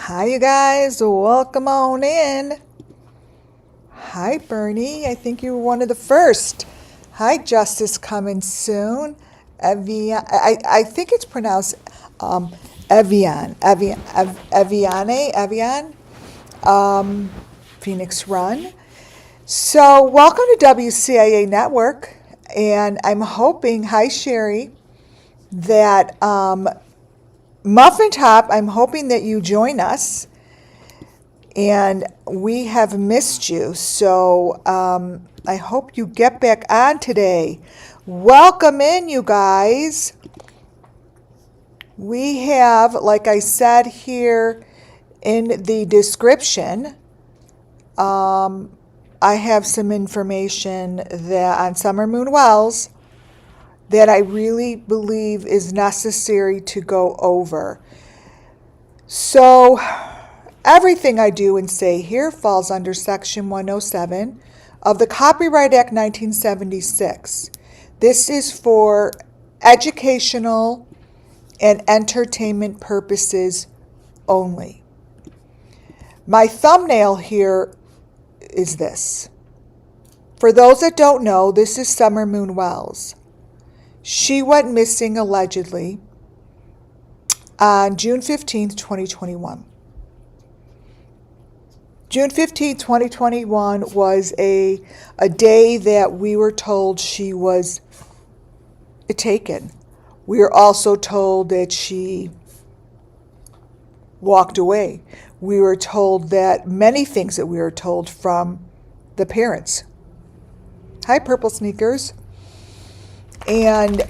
Hi, you guys. Welcome on in. Hi, Bernie. I think you were one of the first. Hi, Justice coming soon. Evian. I think it's pronounced Evian. Evian. Phoenix Run. So, welcome to WCIA Network. And I'm hoping, hi, Sherry, that Muffin Top, I'm hoping that you join us. And we have missed you, so I hope you get back on today. Welcome in, you guys. We have, like I said here in the description, I have some information that on Summer Moon Wells that I really believe is necessary to go over. So, everything I do and say here falls under Section 107 of the Copyright Act 1976. This is for educational and entertainment purposes only. My thumbnail here is this. For those that don't know, this is Summer Moon Wells. She went missing allegedly on June 15th, 2021. June 15th, 2021 was a day that we were told she was taken. We were also told that she walked away. We were told that many things that we were told from the parents. Hi, Purple Sneakers. And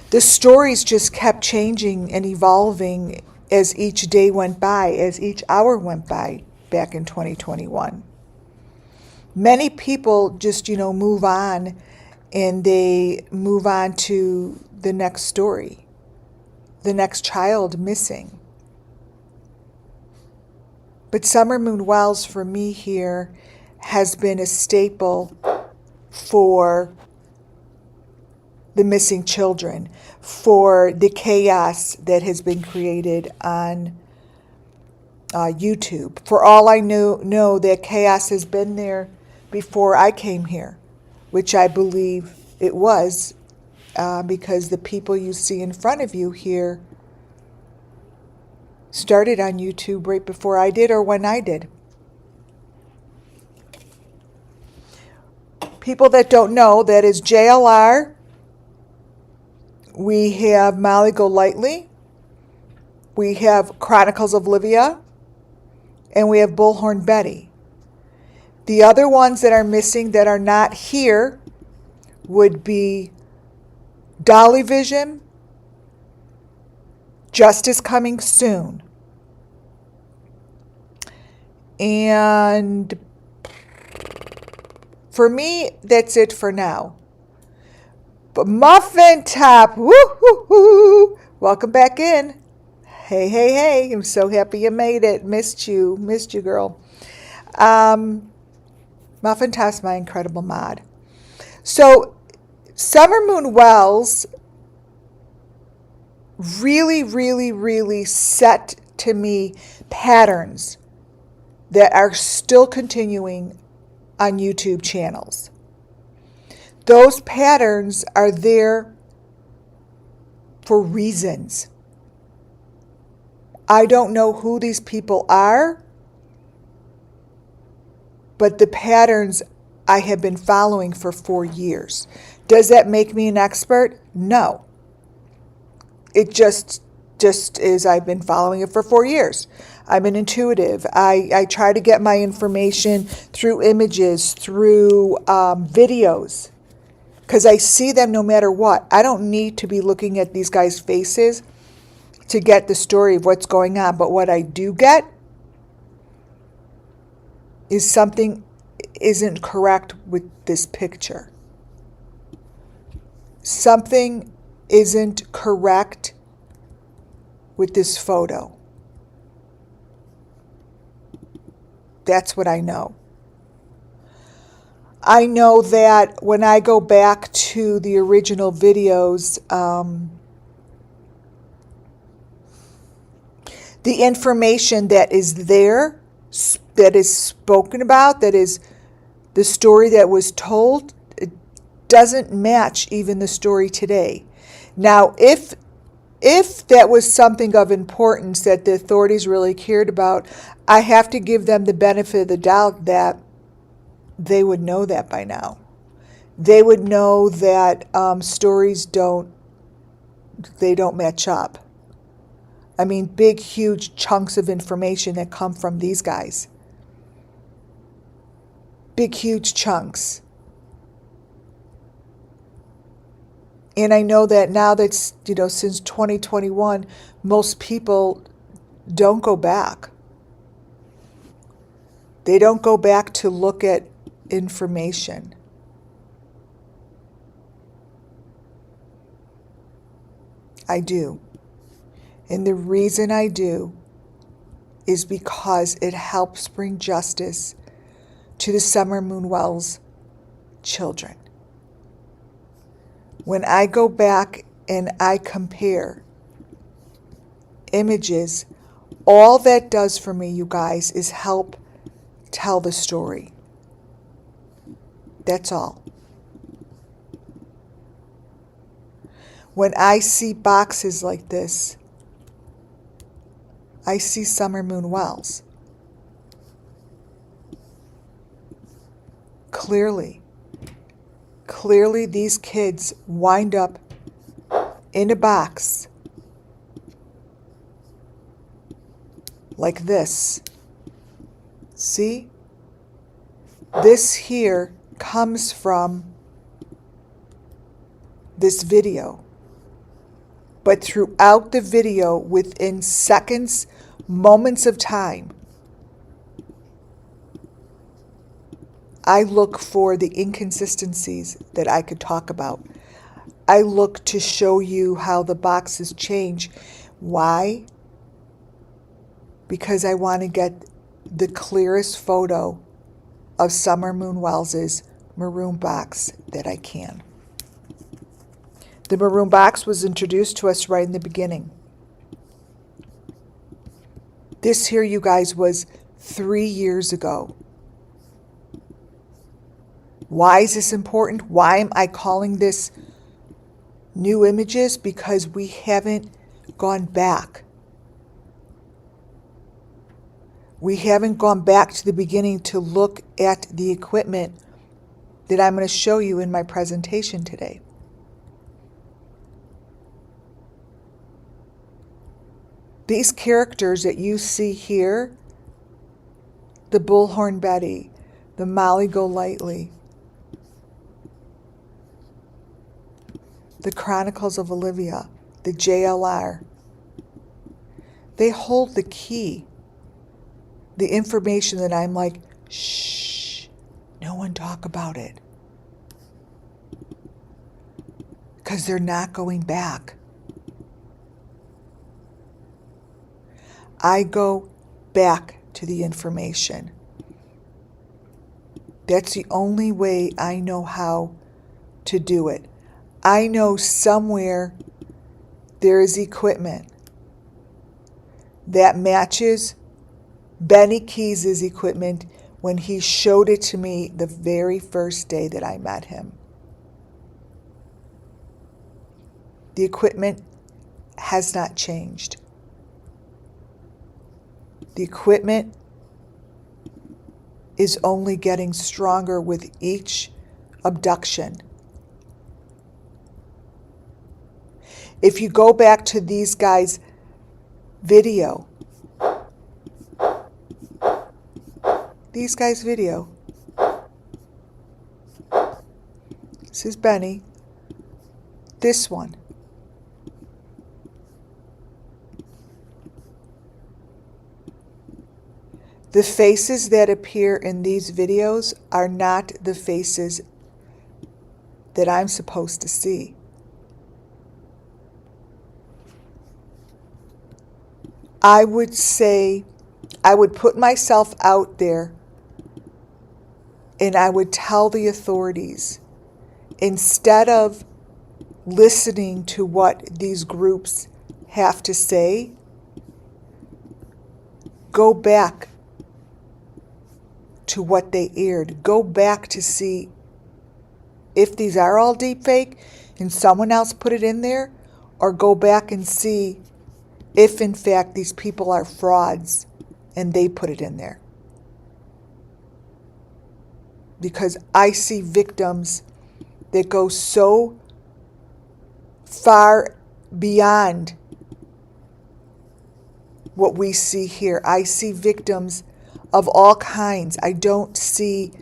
the stories just kept changing and evolving as each day went by, as each hour went by back in 2021. Many people just, move on and they move on to the next story, the next child missing. But Summer Moon Wells for me here has been a staple for the missing children, for the chaos that has been created on YouTube. For all I know that chaos has been there before I came here, which I believe it was, because the people you see in front of you here started on YouTube right before I did or when I did. People that don't know, that is JLR. We have Molly Golightly, we have Chronicles of Livia, and we have Bullhorn Betty. The other ones that are missing that are not here would be Dolly Vision, Justice Coming Soon, and for me, that's it for now. But Muffin Top, woo-hoo-hoo, welcome back in. Hey, I'm so happy you made it. Missed you, girl. Muffin Top's my incredible mod. So, Summer Moon Wells really set to me patterns that are still continuing on YouTube channels. Those patterns are there for reasons. I don't know who these people are, but the patterns I have been following for 4 years. Does that make me an expert? No. It just is. I've been following it for 4 years. I'm an intuitive. I try to get my information through images, through videos, because I see them no matter what. I don't need to be looking at these guys' faces to get the story of what's going on. But what I do get is something isn't correct with this picture. Something isn't correct with this photo. That's what I know. I know that when I go back to the original videos, The information that is there, that is spoken about, that is the story that was told, it doesn't match even the story today. Now, if that was something of importance that the authorities really cared about, I have to give them the benefit of the doubt that they would know that by now. They would know that stories don't match up. I mean, big, huge chunks of information that come from these guys. Big, huge chunks. And I know that now that's, since 2021, most people don't go back. They don't go back to look at information. I do. And the reason I do is because it helps bring justice to the Summer Moon Wells children. When I go back and I compare images, all that does for me, you guys, is help tell the story. That's all. When I see boxes like this, I see Summer Moon Wells. Clearly, these kids wind up in a box like this. See? This here comes from this video. But throughout the video, within seconds, moments of time, I look for the inconsistencies that I could talk about. I look to show you how the boxes change. Why? Because I want to get the clearest photo of Summer Moon Wells' maroon box that I can. The maroon box was introduced to us right in the beginning. This here, you guys, was 3 years ago. Why is this important? Why am I calling this new images? Because we haven't gone back. We haven't gone back to the beginning to look at the equipment that I'm going to show you in my presentation today. These characters that you see here, the Bullhorn Betty, the Molly Golightly, the Chronicles of Olivia, the JLR, they hold the key, the information that I'm like, shh, no one talk about it. Because they're not going back. I go back to the information. That's the only way I know how to do it. I know somewhere there is equipment that matches Benny Keys' equipment when he showed it to me the very first day that I met him. The equipment has not changed. The equipment is only getting stronger with each abduction. If you go back to these guys' video, this is Benny, this one. The faces that appear in these videos are not the faces that I'm supposed to see. I would say, I would put myself out there and I would tell the authorities, instead of listening to what these groups have to say, go back to what they aired. Go back to see if these are all deep fake and someone else put it in there, or go back and see if in fact these people are frauds and they put it in there. Because I see victims that go so far beyond what we see here. I see victims of all kinds. I don't see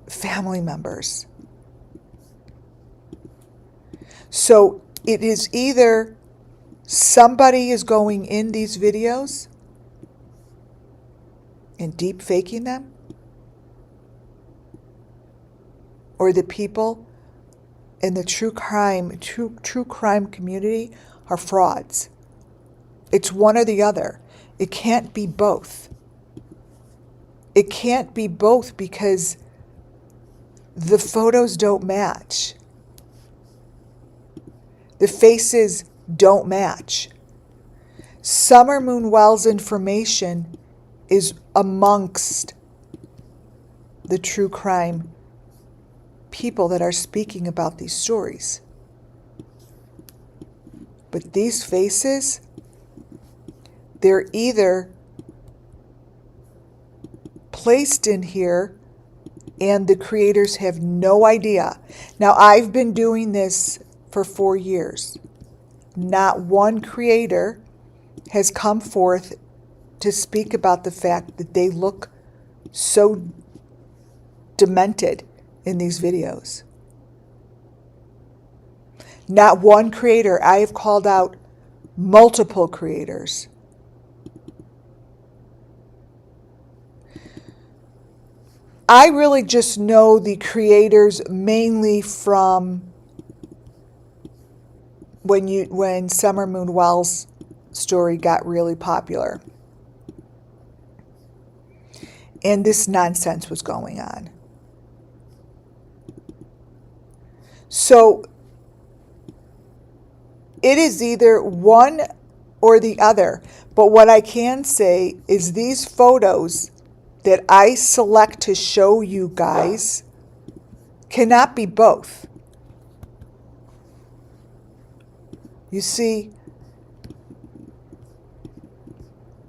family members. So it is either somebody is going in these videos and deep faking them, or the people in the true crime community are frauds. It's one or the other. It can't be both. It can't be both because the photos don't match. The faces don't match. Summer Moon Wells' information is amongst the true crime people that are speaking about these stories. But these faces, they're either placed in here and the creators have no idea. Now, I've been doing this for 4 years. Not one creator has come forth to speak about the fact that they look so demented in these videos. Not one creator. I have called out multiple creators. I really just know the creators mainly from when Summer Moon Wells' story got really popular. And this nonsense was going on. So it is either one or the other. But what I can say is these photos that I select to show you guys cannot be both. You see,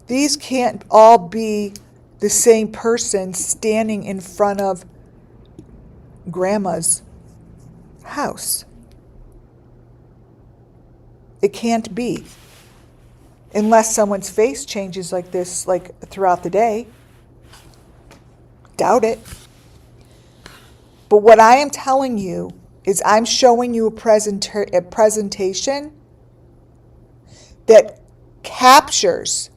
these can't all be the same person standing in front of Grandma's house. It can't be. Unless someone's face changes like this, like throughout the day. Doubt it. But what I am telling you is I'm showing you a presentation that captures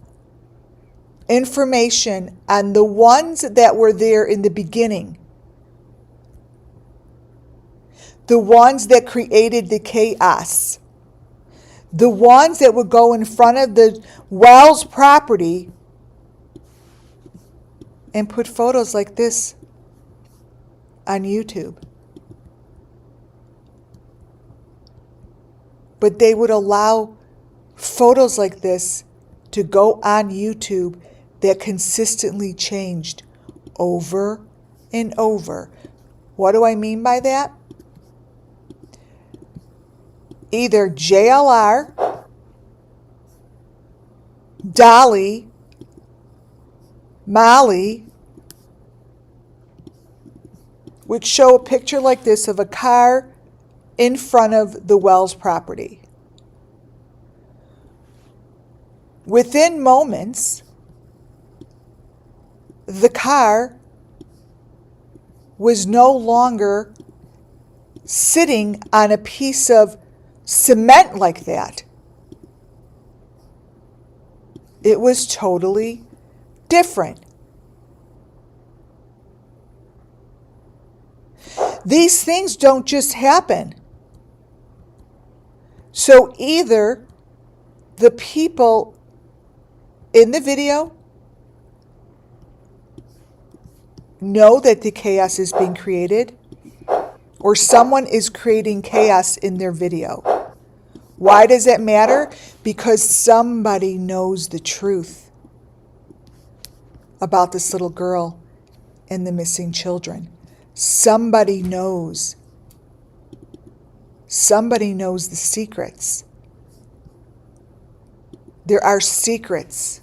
information on the ones that were there in the beginning. The ones that created the chaos. The ones that would go in front of the Wells property and put photos like this on YouTube. But they would allow photos like this to go on YouTube that consistently changed over and over. What do I mean by that? Either JLR, Dolly, Molly would show a picture like this of a car in front of the Wells property. Within moments, the car was no longer sitting on a piece of cement like that. It was totally different. These things don't just happen. So either the people in the video know that the chaos is being created, or someone is creating chaos in their video. Why does it matter? Because somebody knows the truth. about this little girl and the missing children. Somebody knows. Somebody knows the secrets. There are secrets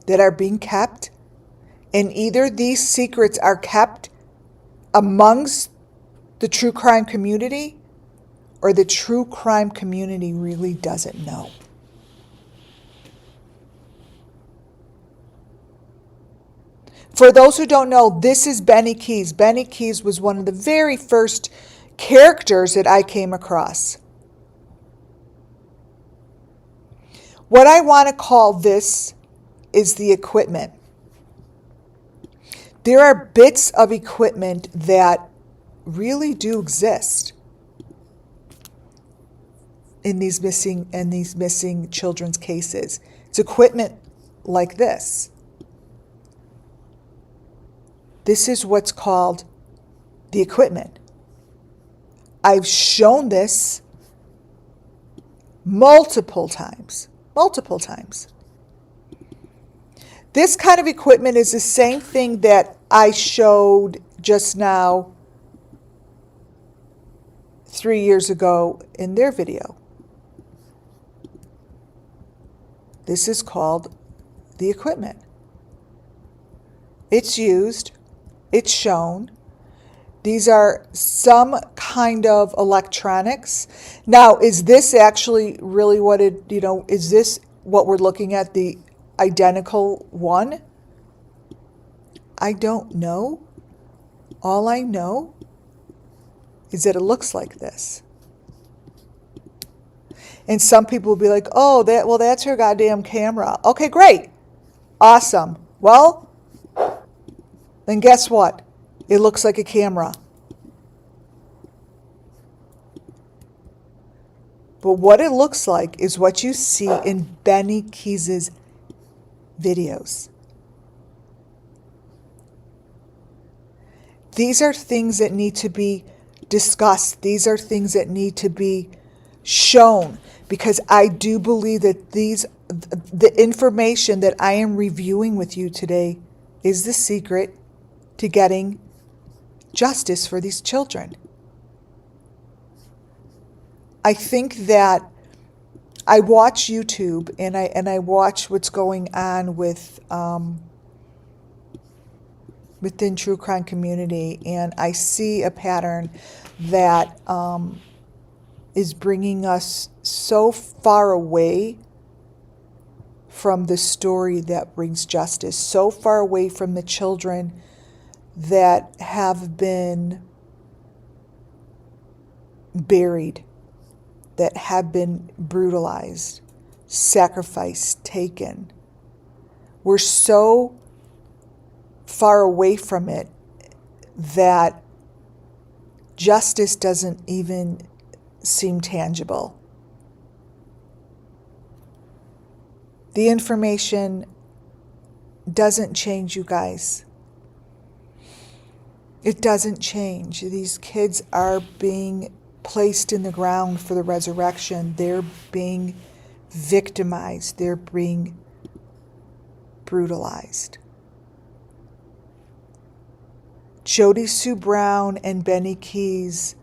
that are being kept, and either these secrets are kept amongst the true crime community, or the true crime community really doesn't know. For those who don't know, this is Benny Keys. Benny Keys was one of the very first characters that I came across. What I want to call this is the equipment. There are bits of equipment that really do exist in these missing children's cases. It's equipment like this. This is what's called the equipment. I've shown this multiple times. This kind of equipment is the same thing that I showed just now 3 years ago in their video. This is called the equipment. It's used. It's shown. These are some kind of electronics. Now, is this actually really what is this what we're looking at, the identical one? I don't know. All I know is that it looks like this. And some people will be like, oh, that's her goddamn camera. Okay, great. Awesome. Well, then guess what? It looks like a camera. But what it looks like is what you see in Benny Keys' videos. These are things that need to be discussed. These are things that need to be shown, because I do believe that the information that I am reviewing with you today is the secret to getting justice for these children. I think that I watch YouTube and I watch what's going on with within true crime community, and I see a pattern that is bringing us so far away from the story that brings justice, so far away from the children that have been buried, that have been brutalized, sacrificed, taken. We're so far away from it that justice doesn't even seem tangible. The information doesn't change, you guys. It doesn't change. These kids are being placed in the ground for the resurrection. They're being victimized. They're being brutalized. Jody Sue Brown and Benny Keys,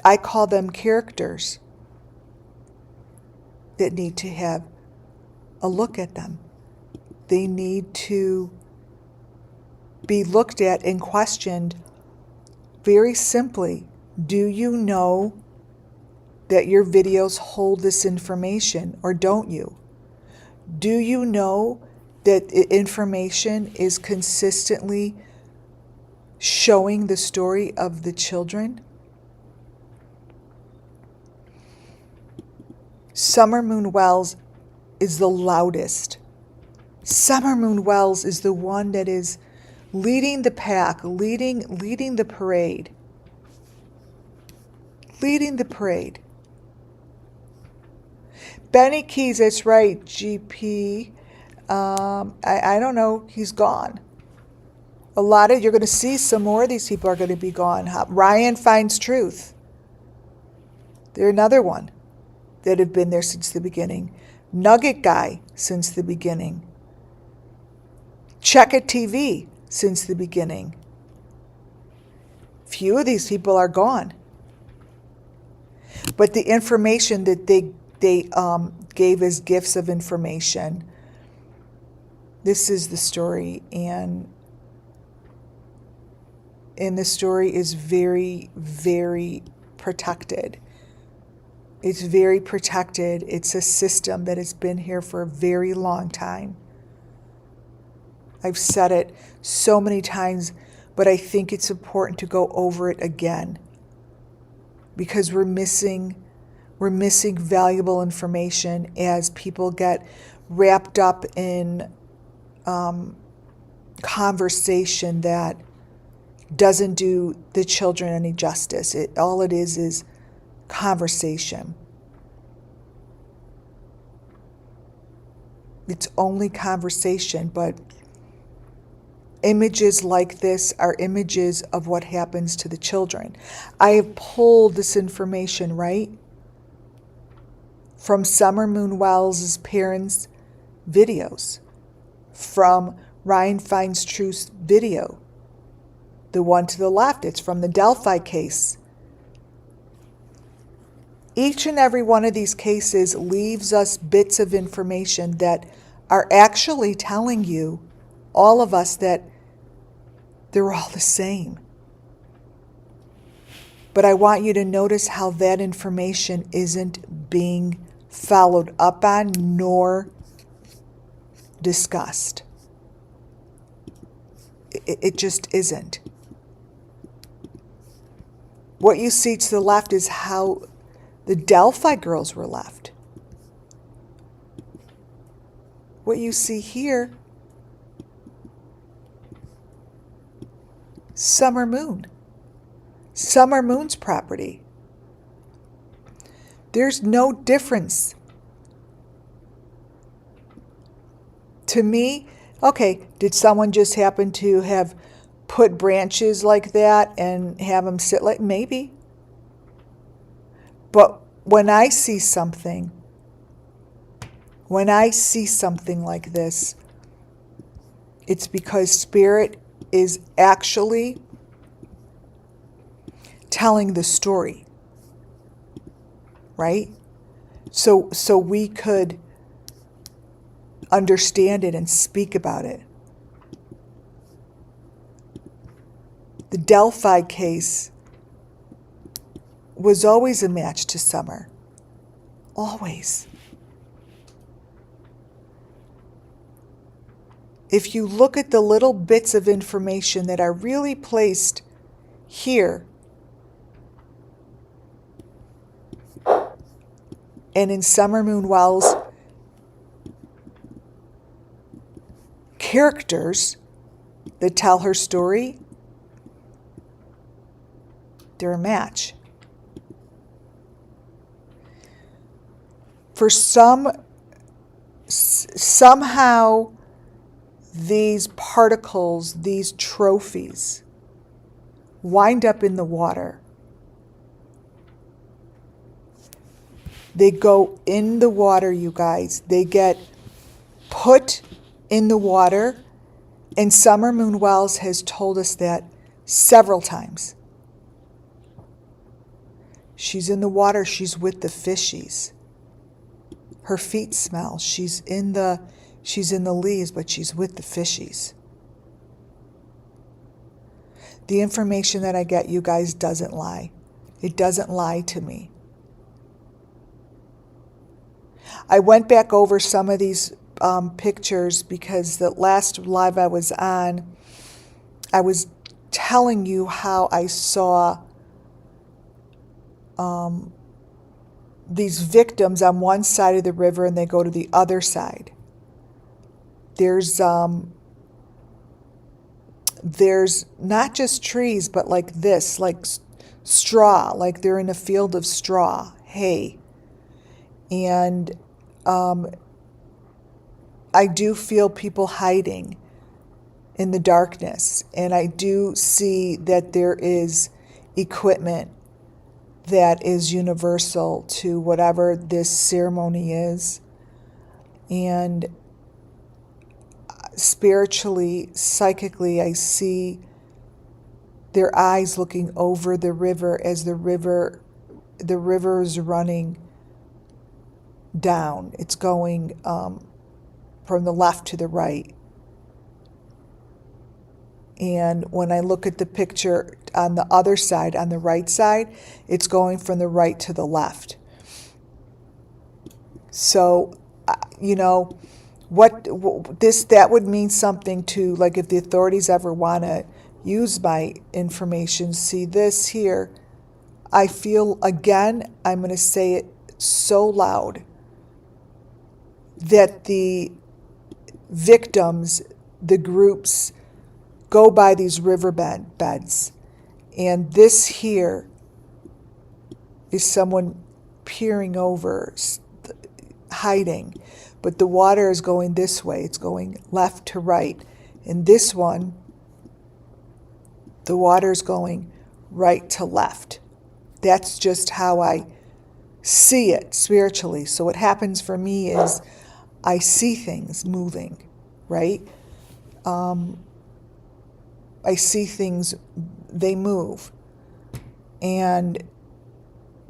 I call them characters that need to have a look at them. They need to be looked at and questioned very simply. Do you know that your videos hold this information, or don't you? Do you know that information is consistently showing the story of the children? Summer Moon Wells is the loudest. Summer Moon Wells is the one that is leading the pack, leading the parade. Leading the parade. Benny Keys, that's right, GP. I don't know, he's gone. You're going to see some more of these people are going to be gone. Ryan Finds Truth. They're another one that have been there since the beginning. Nugget Guy since the beginning. Check It TV since the beginning. Few of these people are gone. But the information that they gave as gifts of information, this is the story, and the story is very, very protected. It's very protected. It's a system that has been here for a very long time. I've said it so many times, but I think it's important to go over it again, because we're missing valuable information as people get wrapped up in conversation that doesn't do the children any justice. All it is conversation. It's only conversation, but images like this are images of what happens to the children. I have pulled this information, right, from Summer Moon Wells' parents' videos, from Ryan Finds Truth's video, the one to the left. It's from the Delphi case. Each and every one of these cases leaves us bits of information that are actually telling you, all of us, that they're all the same. But I want you to notice how that information isn't being followed up on nor discussed. It just isn't. What you see to the left is how the Delphi girls were left. What you see here, Summer Moon. Summer Moon's property. There's no difference. To me, okay, did someone just happen to have put branches like that and have them sit like, maybe. But when I see something like this, it's because Spirit is actually telling the story, right? So we could understand it and speak about it. The Delphi case was always a match to Summer. Always. If you look at the little bits of information that are really placed here and in Summer Moon Wells' characters that tell her story, they're a match. For somehow these particles, these trophies, wind up in the water. They go in the water, you guys. They get put in the water, and Summer Moon Wells has told us that several times. She's in the water, she's with the fishies. Her feet smell. She's in the leaves, but she's with the fishies. The information that I get, you guys, doesn't lie. It doesn't lie to me. I went back over some of these pictures because the last live I was on, I was telling you how I saw these victims on one side of the river and they go to the other side. There's not just trees, but like this, like straw, like they're in a field of straw, hay. And I do feel people hiding in the darkness. And I do see that there is equipment that is universal to whatever this ceremony is. And spiritually, psychically, I see their eyes looking over the river as the river is running down. It's going from the left to the right. And when I look at the picture on the other side, on the right side, it's going from the right to the left. So, that would mean something to, like, if the authorities ever want to use my information. See this here. I feel, again, I'm going to say it so loud, that the victims, the groups, go by these beds. And this here is someone peering over, hiding. But the water is going this way. It's going left to right. And this one, the water is going right to left. That's just how I see it spiritually. So what happens for me is I see things moving, right? I see things, they move. And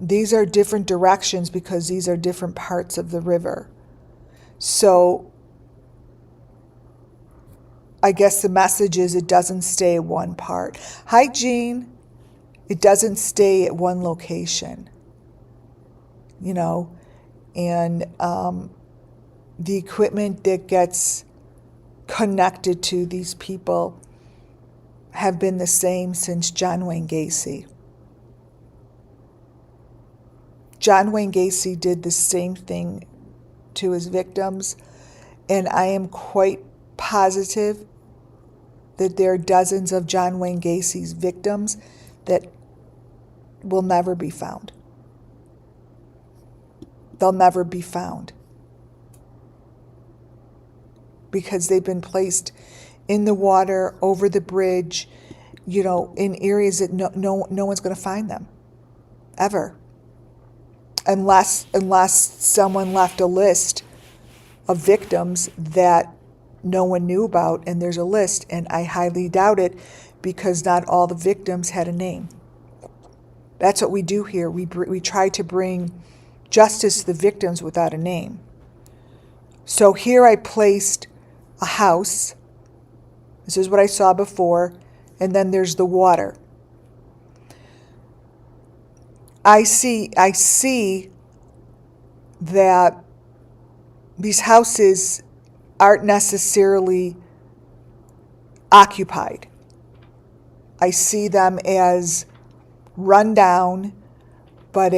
these are different directions because these are different parts of the river. So I guess the message is it doesn't stay at one part. Hi, Jean. It doesn't stay at one location, and the equipment that gets connected to these people have been the same since John Wayne Gacy. John Wayne Gacy did the same thing to his victims, and I am quite positive that there are dozens of John Wayne Gacy's victims that will never be found. They'll never be found because they've been placed in the water, over the bridge, in areas that no one's going to find them, ever. Unless someone left a list of victims that no one knew about, and there's a list, and I highly doubt it because not all the victims had a name. That's what we do here. We try to bring justice to the victims without a name. So here I placed a house. This is what I saw before, and then there's the water. I see that these houses aren't necessarily occupied. I see them as run down, but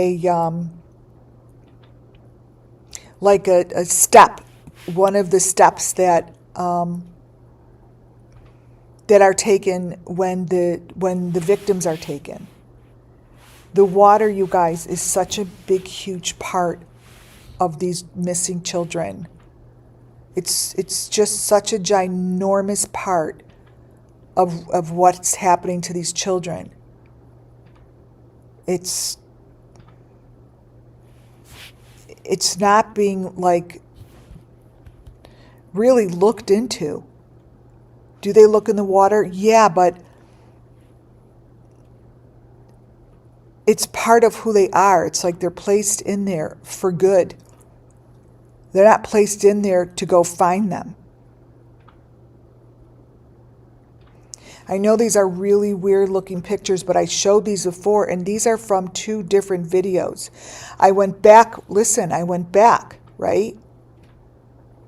like a step, one of the steps that are taken when the victims are taken. The water, you guys, is such a big, huge part of these missing children. It's just such a ginormous part of what's happening to these children. It's not being really looked into. Do they look in the water? Yeah, but it's part of who they are. It's like they're placed in there for good. They're not placed in there to go find them. I know these are really weird looking pictures, but I showed these before, and these are from 2 different videos. I went back, right?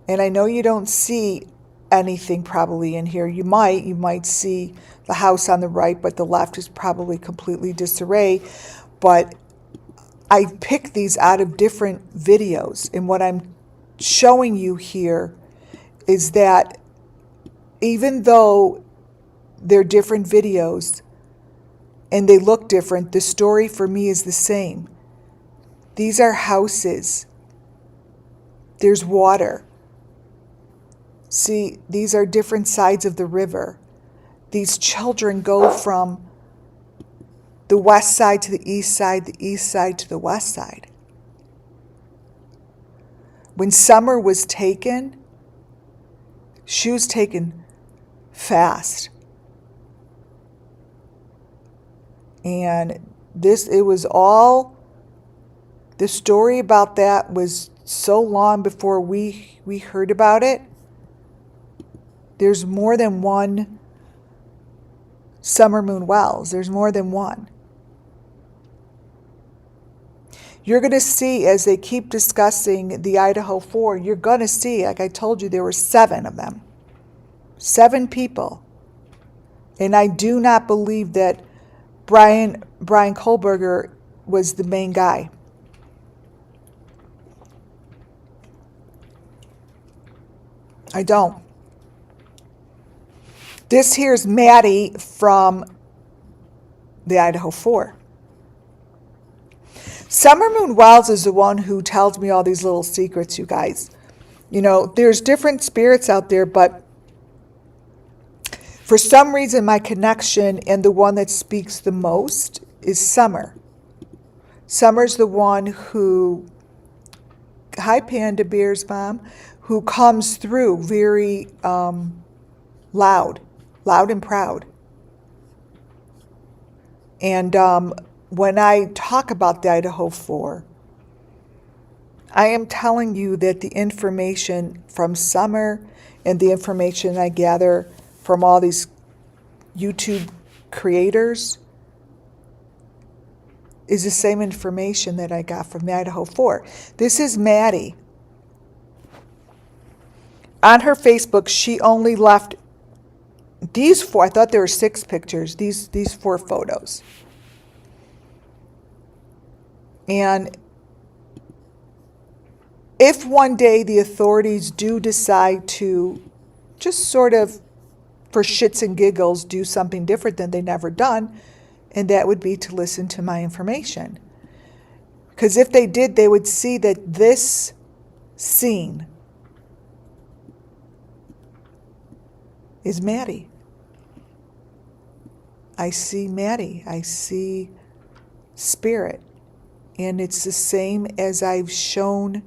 And I know you don't see anything probably in here. You might see the house on the right, but the left is probably completely disarray. But I picked these out of different videos, and what I'm showing you here is that even though they're different videos and they look different, the story for me is the same. These are houses. There's water. See, these are different sides of the river. These children go from the west side to the east side to the west side. When Summer was taken, she was taken fast. And it was all, the story about that was so long before we heard about it. There's more than one Summer Moon Wells. There's more than one. You're going to see, as they keep discussing the Idaho 4, you're going to see, like I told you, there were 7 of them. 7 people. And I do not believe that Brian Kohlberger was the main guy. I don't. This here's Maddie from the Idaho 4. Summer Moon Wells is the one who tells me all these little secrets, you guys. You know, there's different spirits out there, but for some reason my connection and the one that speaks the most is Summer. Summer's the one who, hi Panda Bear's mom, who comes through very loud and proud. And when I talk about the Idaho 4, I am telling you that the information from Summer and the information I gather from all these YouTube creators is the same information that I got from the Idaho 4. This is Maddie. On her Facebook, she only left these 4. I thought there were 6 pictures. These 4 photos. And if one day the authorities do decide to just sort of, for shits and giggles, do something different than they never done, and that would be to listen to my information. Because if they did, they would see that this scene is Maddie. I see Maddie. I see spirit. And it's the same as I've shown.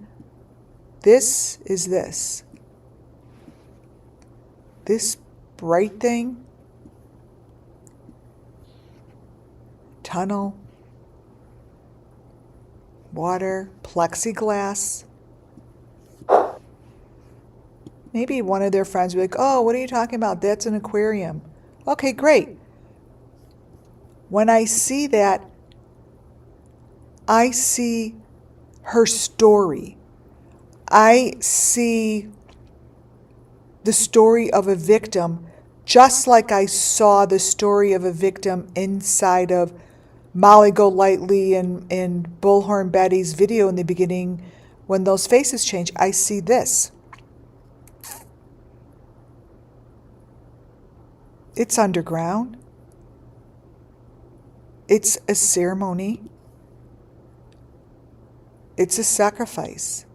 This is this. This bright thing, tunnel, water, plexiglass. Maybe one of their friends will be like, oh, what are you talking about? That's an aquarium. Okay, great. When I see that, I see her story. I see the story of a victim, just like I saw the story of a victim inside of Molly Golightly and Bullhorn Betty's video in the beginning when those faces change. I see this. It's underground. It's a ceremony. It's a sacrifice.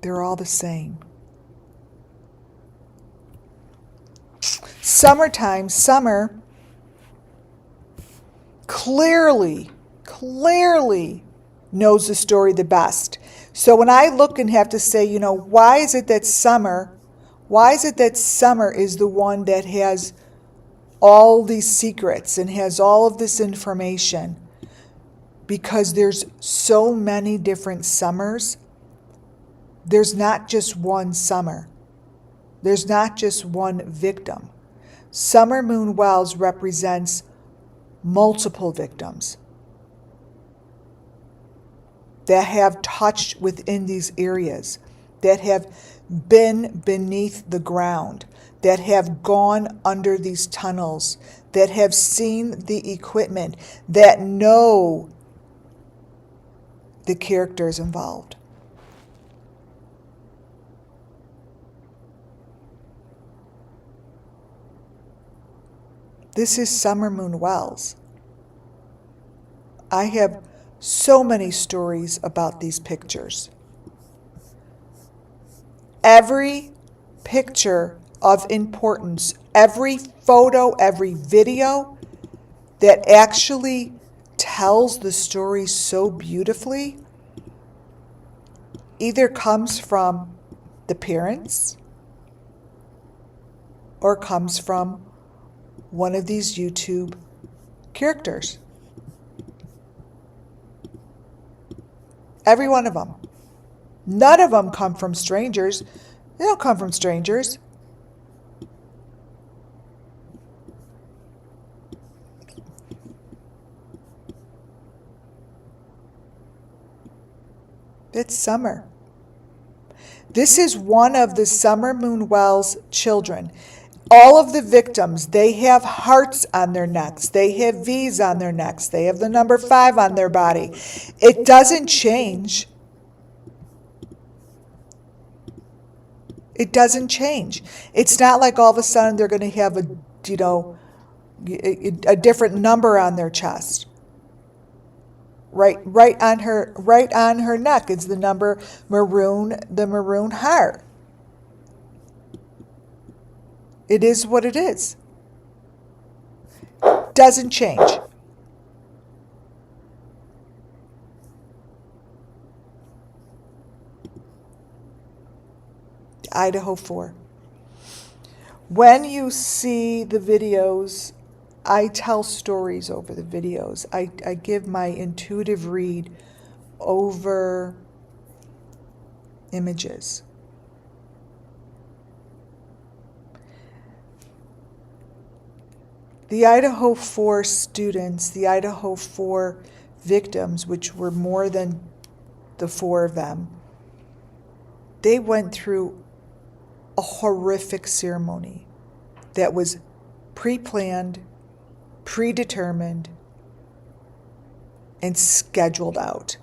They're all the same. Summertime, Summer clearly knows the story the best. So when I look and have to say, you know, why is it that Summer is the one that has all these secrets and has all of this information? Because there's so many different Summers. There's not just one Summer. There's not just one victim. Summer Moon Wells represents multiple victims that have touched within these areas, that have been beneath the ground, that have gone under these tunnels, that have seen the equipment, that know the characters involved. This is Summer Moon Wells. I have so many stories about these pictures. Every picture of importance, every photo, every video that actually tells the story so beautifully either comes from the parents or comes from one of these YouTube characters. Every one of them. None of them come from strangers. They don't come from strangers. It's Summer. This is one of the Summer Moon Wells children. All of the victims, they have hearts on their necks. They have V's on their necks. They have the number 5 on their body. It doesn't change. It doesn't change. It's not like all of a sudden they're going to have a different number on their chest. Right on her neck is the number maroon, the maroon heart. It is what it is. Doesn't change. Idaho 4. When you see the videos, I tell stories over the videos. I give my intuitive read over images. The Idaho 4 students, the Idaho 4 victims, which were more than the 4 of them, they went through a horrific ceremony that was pre-planned, predetermined, and scheduled out,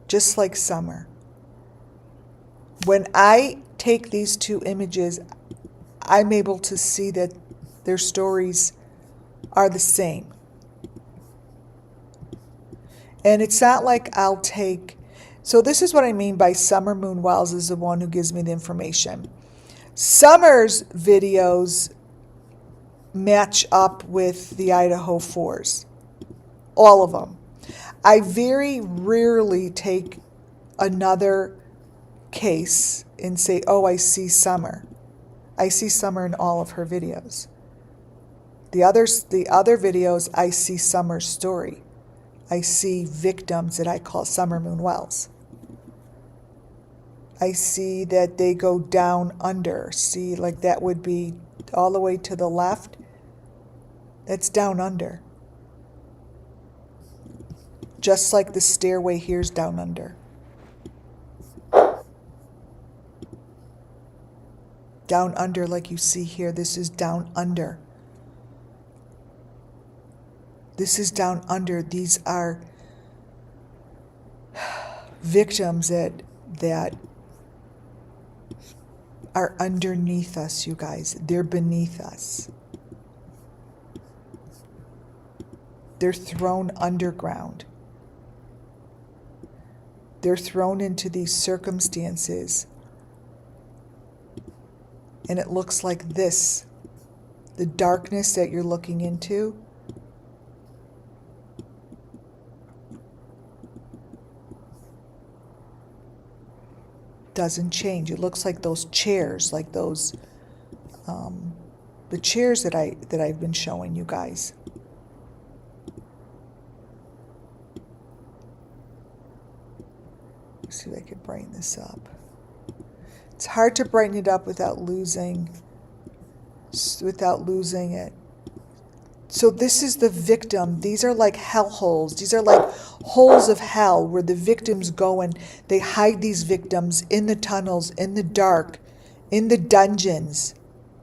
just like Summer. When I take these 2 images, I'm able to see that their stories are the same. And it's not like I'll take... So this is what I mean by Summer Moon Wells is the one who gives me the information. Summer's videos match up with the Idaho 4's. All of them. I very rarely take another case and say, oh, I see Summer. I see Summer in all of her videos. The other videos, I see Summer's story. I see victims that I call Summer Moon Wells. I see that they go down under. See, like that would be all the way to the left. That's down under. Just like the stairway here's down under. Down under like you see here. This is down under. This is down under. These are victims that are underneath us, you guys. They're beneath us. They're thrown underground. They're thrown into these circumstances. And it looks like this. The darkness that you're looking into, doesn't change. It looks like those chairs, like those, the chairs that I've been showing you guys. Let's see if I can brighten this up. It's hard to brighten it up without losing it. So this is the victim. These are like hell holes. These are like holes of hell where the victims go and they hide these victims in the tunnels, in the dark, in the dungeons,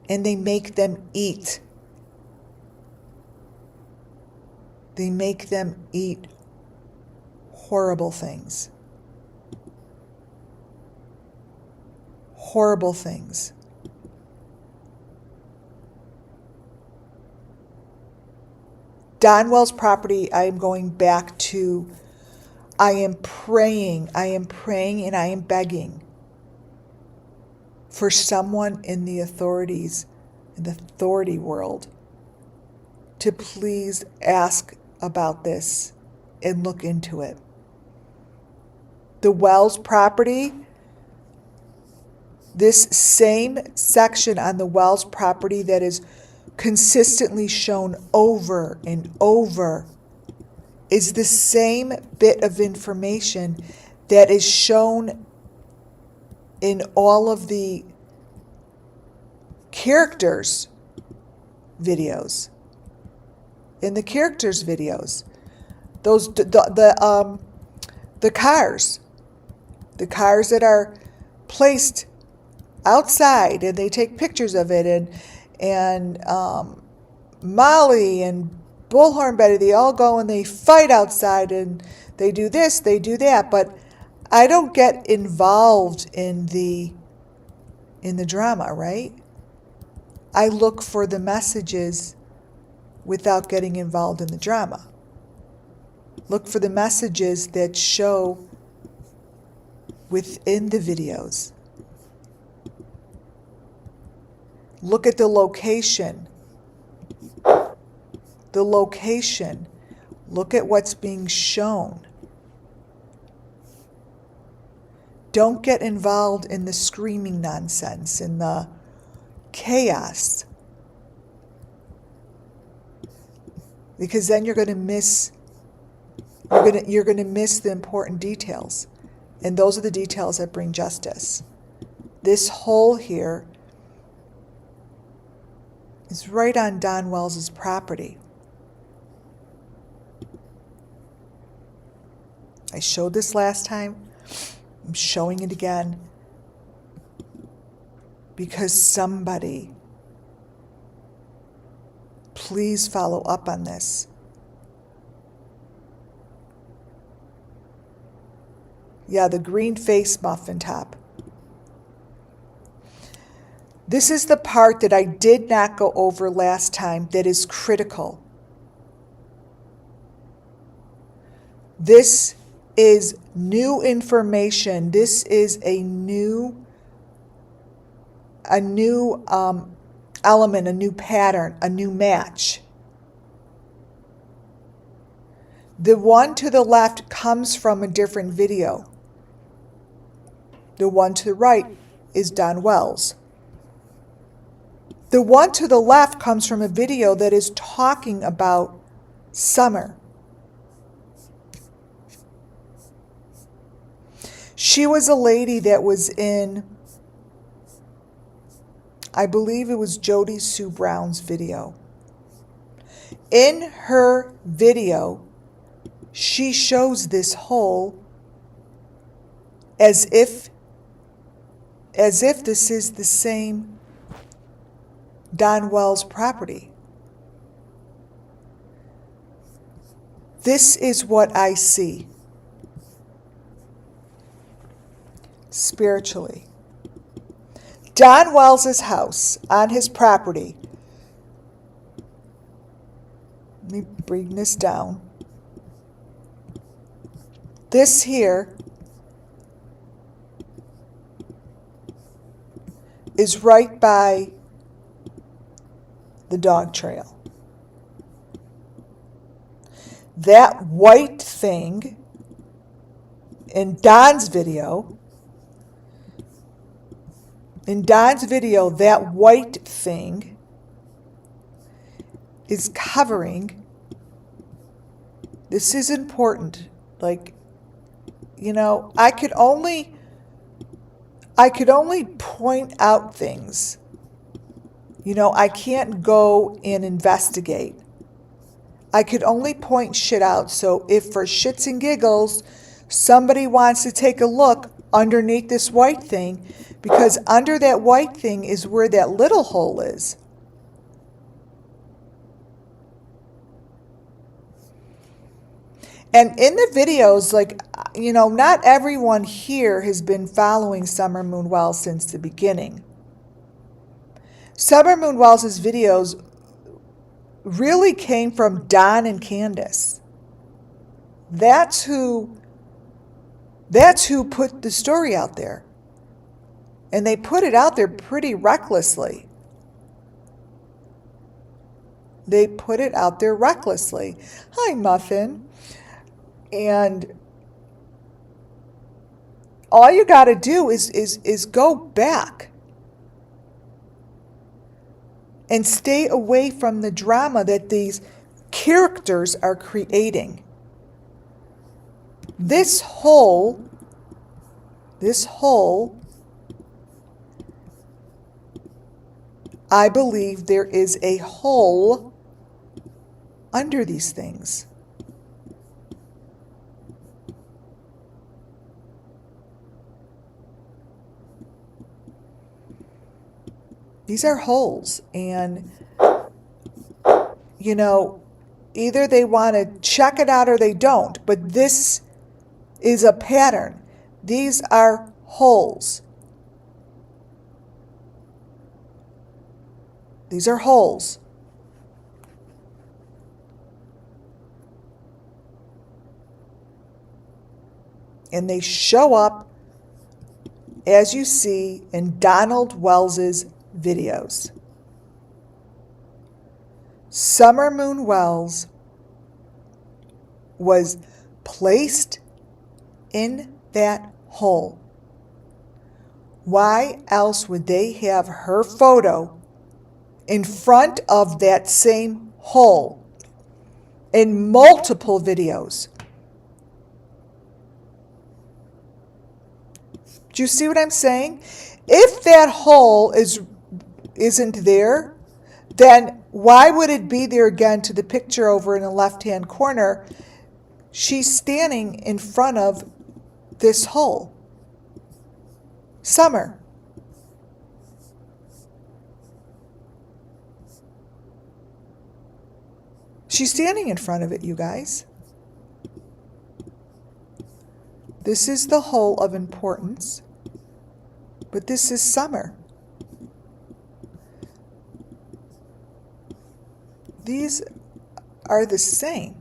and they make them eat. They make them eat horrible things. Horrible things. Donwell's property, I am going back to, I am praying, and I am begging for someone in the authorities, in the authority world, to please ask about this and look into it. The Wells property, this same section on the Wells property that is consistently shown over and over is the same bit of information that is shown in all of the characters videos. In the characters videos, those the cars that are placed outside and they take pictures of it, and Molly and Bullhorn Betty, they all go and they fight outside and they do this, they do that, but I don't get involved in the drama, right? I look for the messages without getting involved in the drama. Look for the messages that show within the videos. Look at the location. The location. Look at what's being shown. Don't get involved in the screaming nonsense, in the chaos. Because then you're going to miss the important details. And those are the details that bring justice. This hole here is right on Don Wells's property. I showed this last time. I'm showing it again because somebody, please follow up on this. Yeah, the green face muffin top. This is the part that I did not go over last time that is critical. This is new information. This is a new element, a new pattern, a new match. The one to the left comes from a different video. The one to the right is Don Wells. The one to the left comes from a video that is talking about Summer. She was a lady that was in, I believe it was Jody Sue Brown's video. In her video, she shows this hole as if this is the same Don Wells property. This is what I see spiritually. Don Wells's house on his property. Let me bring this down. This here is right by the dog trail. That white thing in Don's video, that white thing is covering. This is important. Like, you know, I could only point out things. You know, I can't go and investigate. I could only point shit out. So if for shits and giggles, somebody wants to take a look underneath this white thing, because under that white thing is where that little hole is. And in the videos, like, you know, not everyone here has been following Summer Moon Wells since the beginning. Summer Moon Wells' videos really came from Don and Candace. That's who put the story out there. And they put it out there pretty recklessly. They put it out there recklessly. Hi, Muffin. And all you got to do is go back and stay away from the drama that these characters are creating. This hole, I believe there is a hole under these things. These are holes, and either they want to check it out or they don't, but this is a pattern. These are holes. These are holes. And they show up, as you see, in Donald Wells's videos. Summer Moon Wells was placed in that hole. Why else would they have her photo in front of that same hole in multiple videos? Do you see what I'm saying? If that hole isn't there, then why would it be there again to the picture over in the left-hand corner? She's standing in front of this hole. Summer. She's standing in front of it, you guys. This is the hole of importance, but this is Summer. These are the same.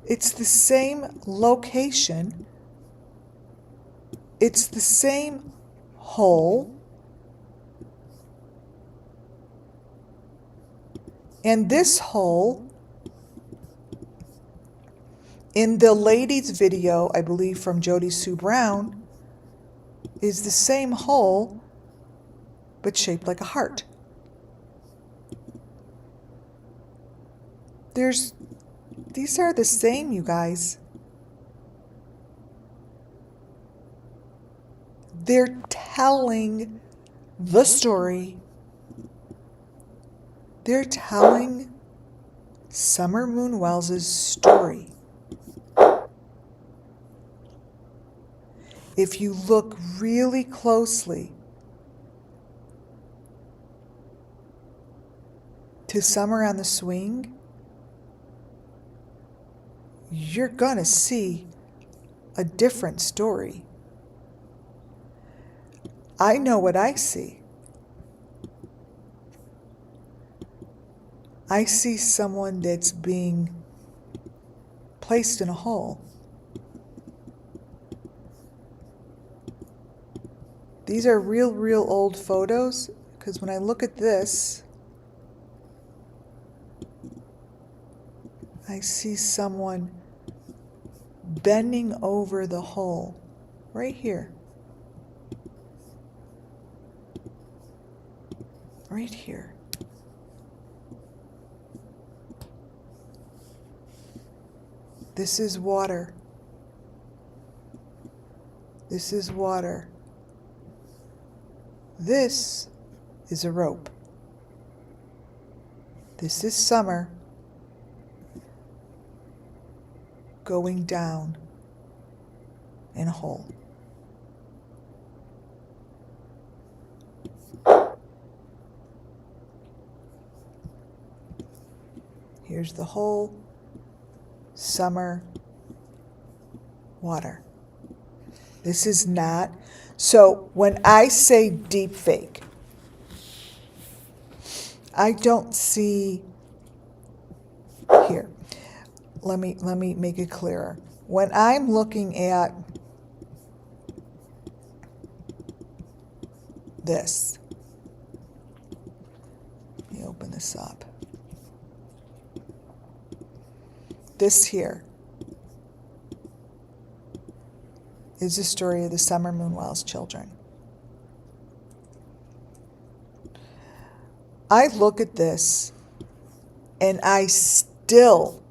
It's the same location. It's the same hole. And this hole, in the ladies' video, I believe from Jody Sue Brown, is the same hole, but shaped like a heart. These are the same, you guys. They're telling the story. They're telling Summer Moon Wells' story. If you look really closely to Summer on the Swing, you're going to see a different story. I know what I see. I see someone that's being placed in a hole. These are real old photos, because when I look at this, I see someone bending over the hole right here. Right here. This is water. This is water. This is a rope. This is Summer going down in a hole. Here's the hole, Summer, water. This is not. So when I say deep fake, I don't see here. Let me make it clearer. When I'm looking at this, let me open open this up. This here is the story of the Summer Moonwell's children. I look at this and I still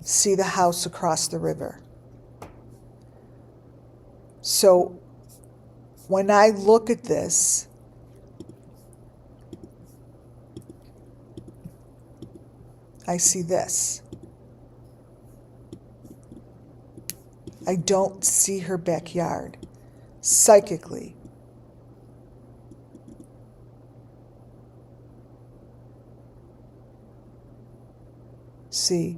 see the house across the river. So when I look at this, I see this. I don't see her backyard psychically. See,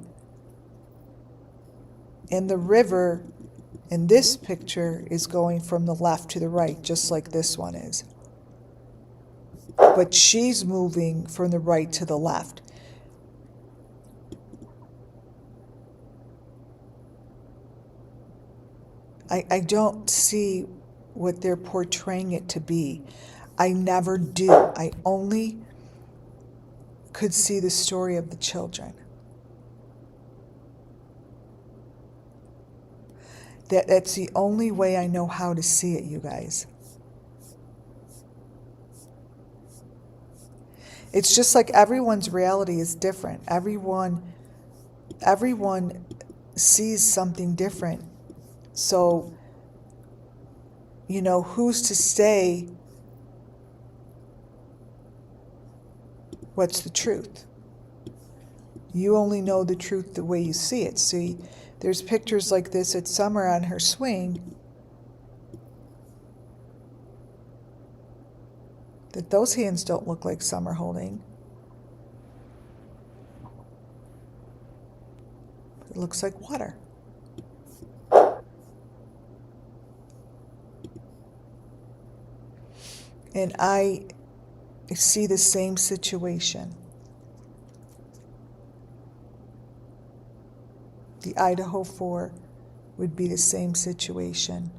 and the river in this picture is going from the left to the right, just like this one is. But she's moving from the right to the left. I don't see what they're portraying it to be. I never do. I only could see the story of the children. That's the only way I know how to see it, you guys. It's just like everyone's reality is different. Everyone sees something different. So, you know, who's to say what's the truth? You only know the truth the way you see it. See, there's pictures like this at Summer on her swing that those hands don't look like Summer holding. It looks like water. And I see the same situation. The Idaho 4 would be the same situation.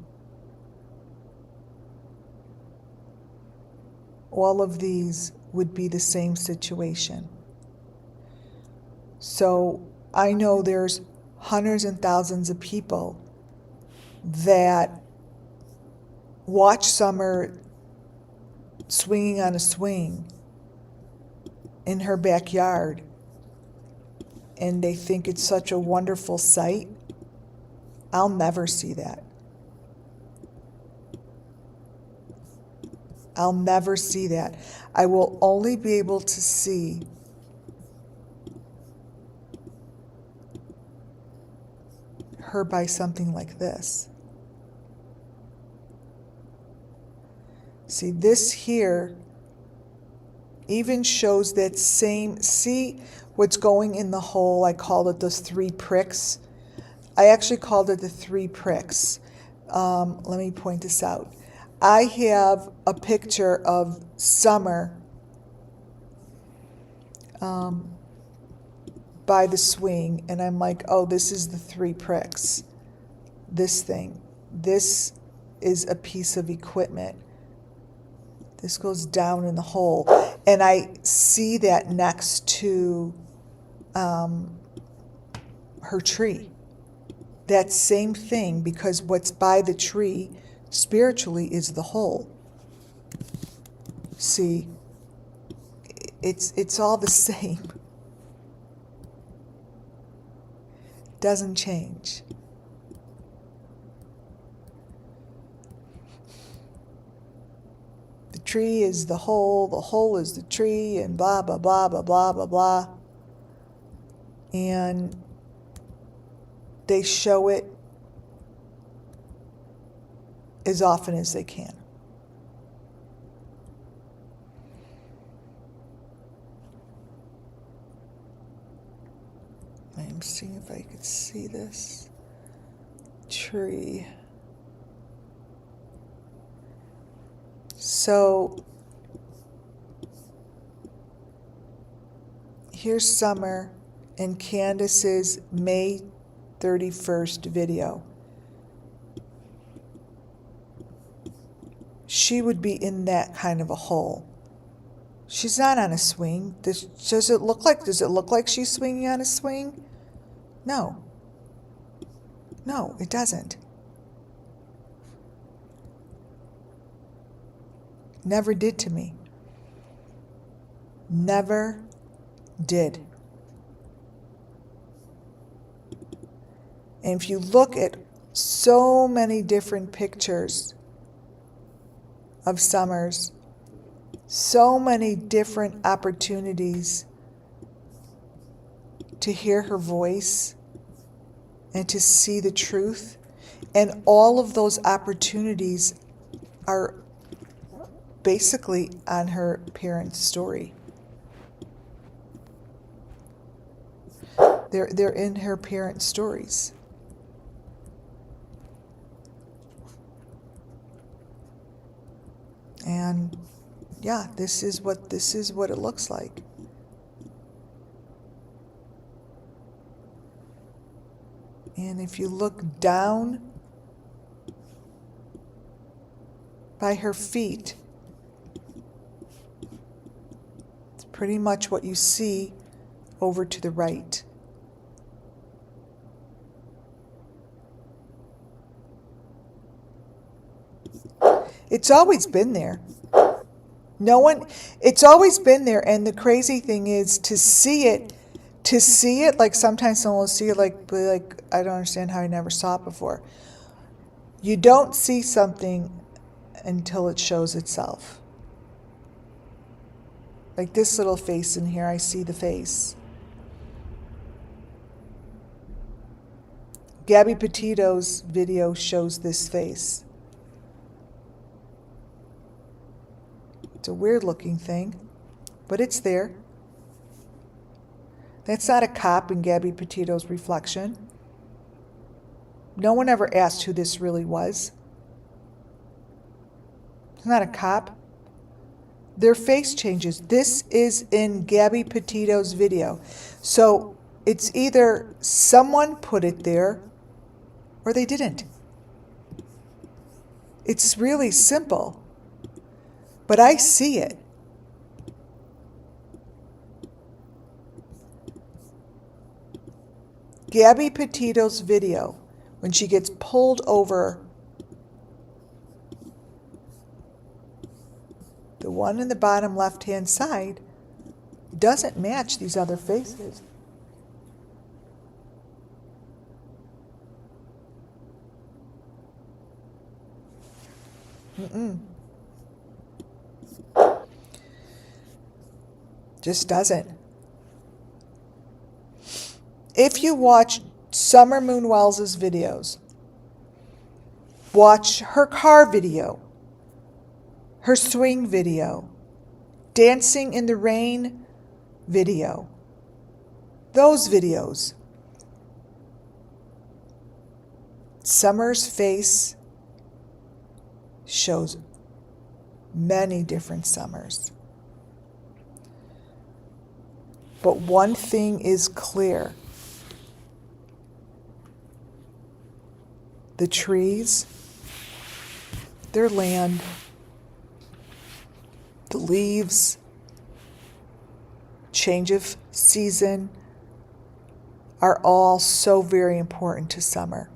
All of these would be the same situation. So I know there's hundreds and thousands of people that watch Summer swinging on a swing in her backyard, and they think it's such a wonderful sight. I'll never see that. I'll never see that. I will only be able to see her by something like this. See, this here even shows that same, see what's going in the hole? I called it those 3 pricks. I actually called it the 3 pricks. Let me point this out. I have a picture of Summer by the swing, and I'm like, oh, this is the 3 pricks. This thing. This is a piece of equipment. This goes down in the hole. And I see that next to her tree. That same thing, because what's by the tree spiritually is the hole. See, it's all the same. Doesn't change. The tree is the hole is the tree, and blah, blah, blah, blah, blah, blah, blah. And they show it as often as they can. I'm seeing if I could see this tree. So here's Summer in Candace's May 31st video. She would be in that kind of a hole. She's not on a swing. Does it look like she's swinging on a swing? No. No, it doesn't. Never did to me. Never did. And if you look at so many different pictures of Summers, so many different opportunities to hear her voice and to see the truth, and all of those opportunities are basically on her parents' story. They're in her parents' stories. And yeah, this is what it looks like. And if you look down by her feet, it's pretty much what you see over to the right. It's always been there. It's always been there, and the crazy thing is to see it, like sometimes someone will see it like, I don't understand how I never saw it before. You don't see something until it shows itself. Like this little face in here, I see the face. Gabby Petito's video shows this face. It's a weird looking thing, but it's there. That's not a cop in Gabby Petito's reflection. No one ever asked who this really was. It's not a cop. Their face changes. This is in Gabby Petito's video. So it's either someone put it there or they didn't. It's really simple. But I see it. Gabby Petito's video, when she gets pulled over, the one in the bottom left-hand side doesn't match these other faces. Just doesn't. If you watch Summer Moon Wells' videos, watch her car video, her swing video, dancing in the rain video, those videos, Summer's face shows many different Summers. But one thing is clear. The trees, their land, the leaves, change of season are all so very important to Summer.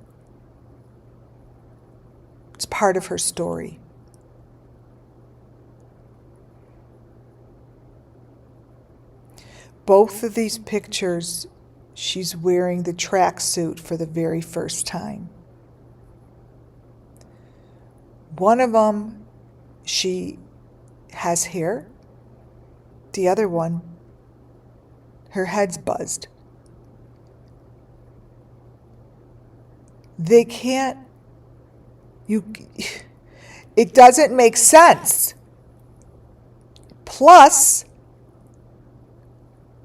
It's part of her story. Both of these pictures, she's wearing the tracksuit for the very first time. One of them, she has hair. The other one, her head's buzzed. They can't, it doesn't make sense. Plus,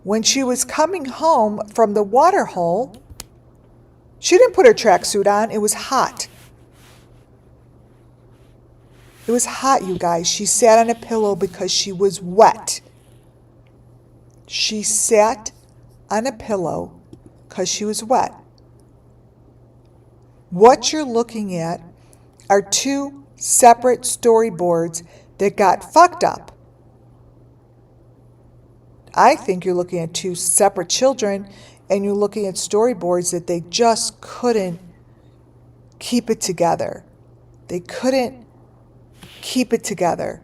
when she was coming home from the water hole, she didn't put her tracksuit on. It was hot. It was hot, you guys. She sat on a pillow because she was wet. She sat on a pillow because she was wet. What you're looking at are two separate storyboards that got fucked up. I think you're looking at two separate children, and you're looking at storyboards that they just couldn't keep it together. They couldn't keep it together.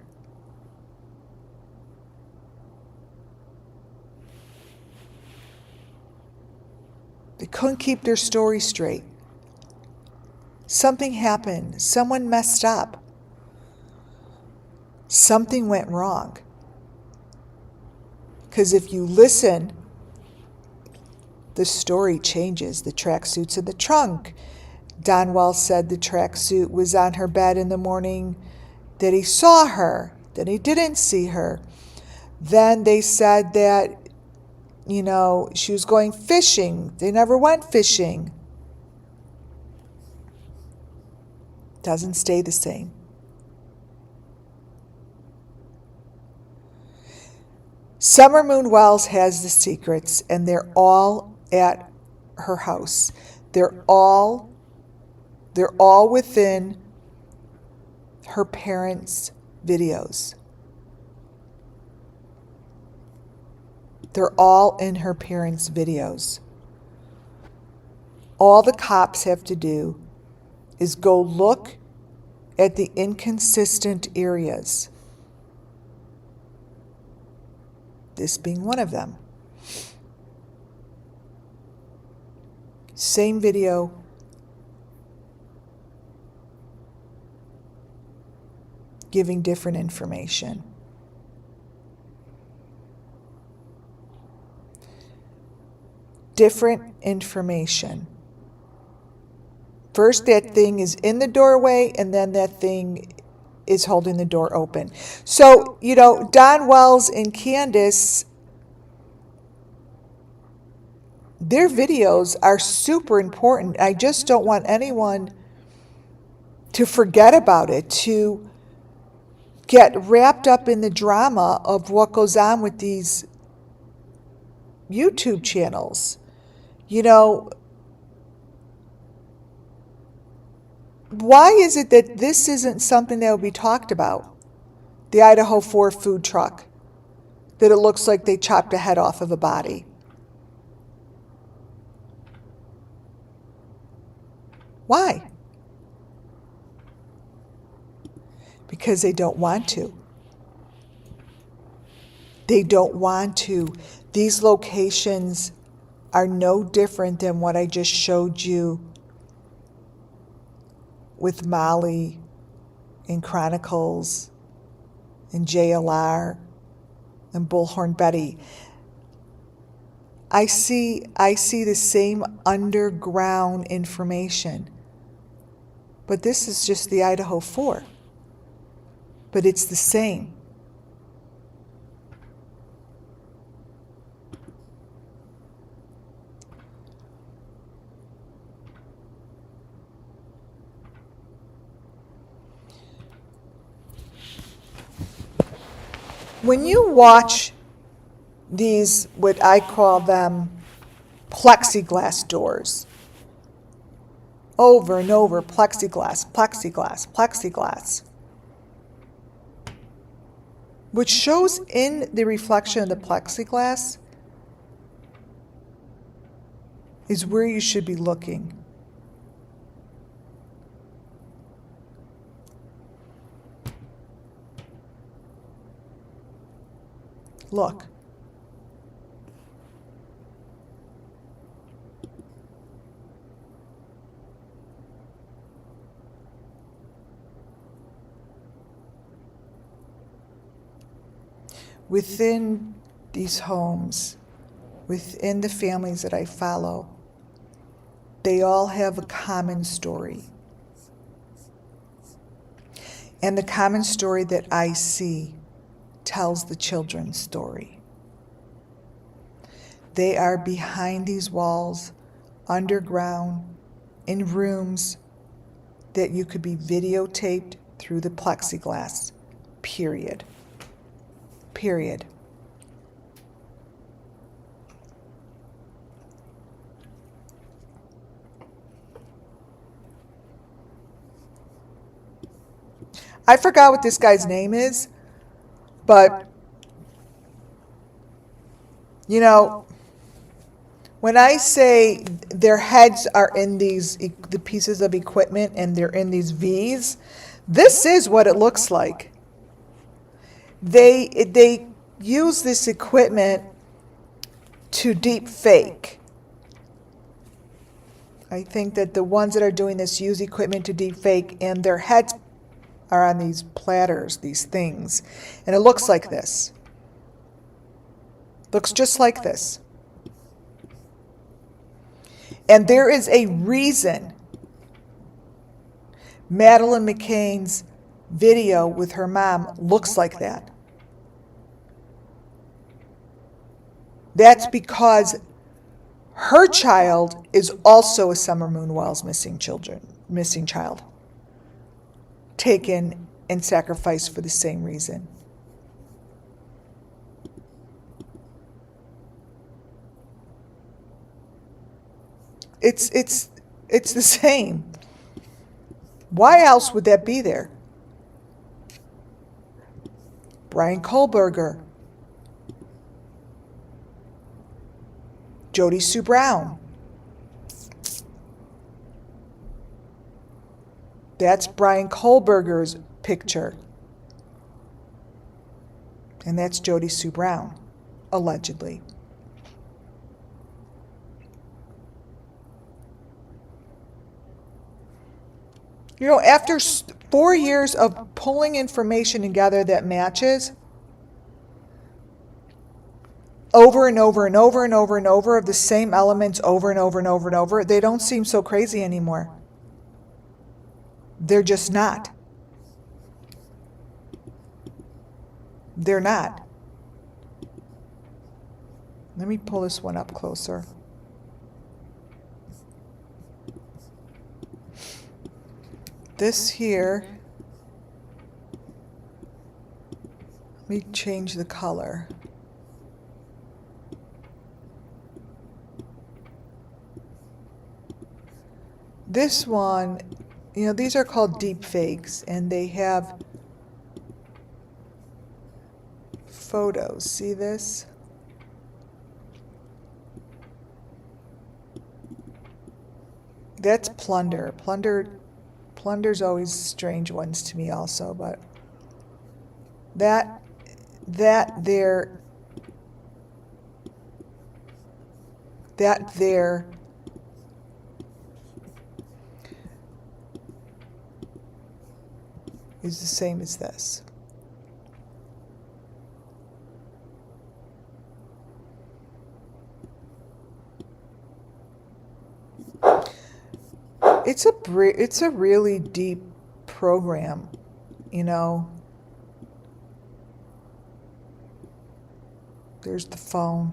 They couldn't keep their story straight. Something happened. Someone messed up. Something went wrong. Because if you listen, the story changes. The tracksuit's in the trunk. Don Wells said the tracksuit was on her bed in the morning, that he saw her, that he didn't see her. Then they said that, she was going fishing. They never went fishing. Doesn't stay the same. Summer Moon Wells has the secrets, and they're all at her house. They're all within her parents' videos. They're all in her parents' videos. All the cops have to do is go look at the inconsistent areas. This being one of them. Same video. Giving different information. Different information. First, that thing is in the doorway, and then that thing is holding the door open. So, Don Wells and Candace, their videos are super important. I just don't want anyone to forget about it, to get wrapped up in the drama of what goes on with these YouTube channels. Why is it that this isn't something that would be talked about? The Idaho 4 food truck, that it looks like they chopped a head off of a body. Why? Because they don't want to. They don't want to. These locations are no different than what I just showed you with Molly in Chronicles and JLR and Bullhorn Betty. I see the same underground information. But this is just the Idaho 4. But it's the same. When you watch these, what I call them, plexiglass doors, over and over, plexiglass, plexiglass, plexiglass, which shows in the reflection of the plexiglass is where you should be looking. Look. Within these homes, within the families that I follow, they all have a common story. And the common story that I see tells the children's story. They are behind these walls, underground, in rooms that you could be videotaped through the plexiglass, period. Period. I forgot what this guy's name is, but You know, when I say their heads are in the pieces of equipment and they're in these V's, this is what it looks like. They use this equipment to deep fake. I think that the ones that are doing this use equipment to deep fake, and their heads are on these platters, these things, and it looks like this. Looks just like this. And there is a reason Madeline McCain's video with her mom looks like that. That's because her child is also a Summer Moon Wells missing child, taken and sacrificed for the same reason. It's the same. Why else would that be there? Brian Kohlberger, Jody Sue Brown. That's Brian Kohlberger's picture. And that's Jody Sue Brown, allegedly. You know, after 4 years of pulling information together that matches, over and over and over and over and over of the same elements over and over and over and over, they don't seem so crazy anymore. They're just not. They're not. Let me pull this one up closer. This here, let me change the color. This one, you know, these are called deep fakes, and they have photos. See this? That's plunder. Plunder's always strange ones to me also, but that there is the same as this. It's a really deep program, you know. There's the phone.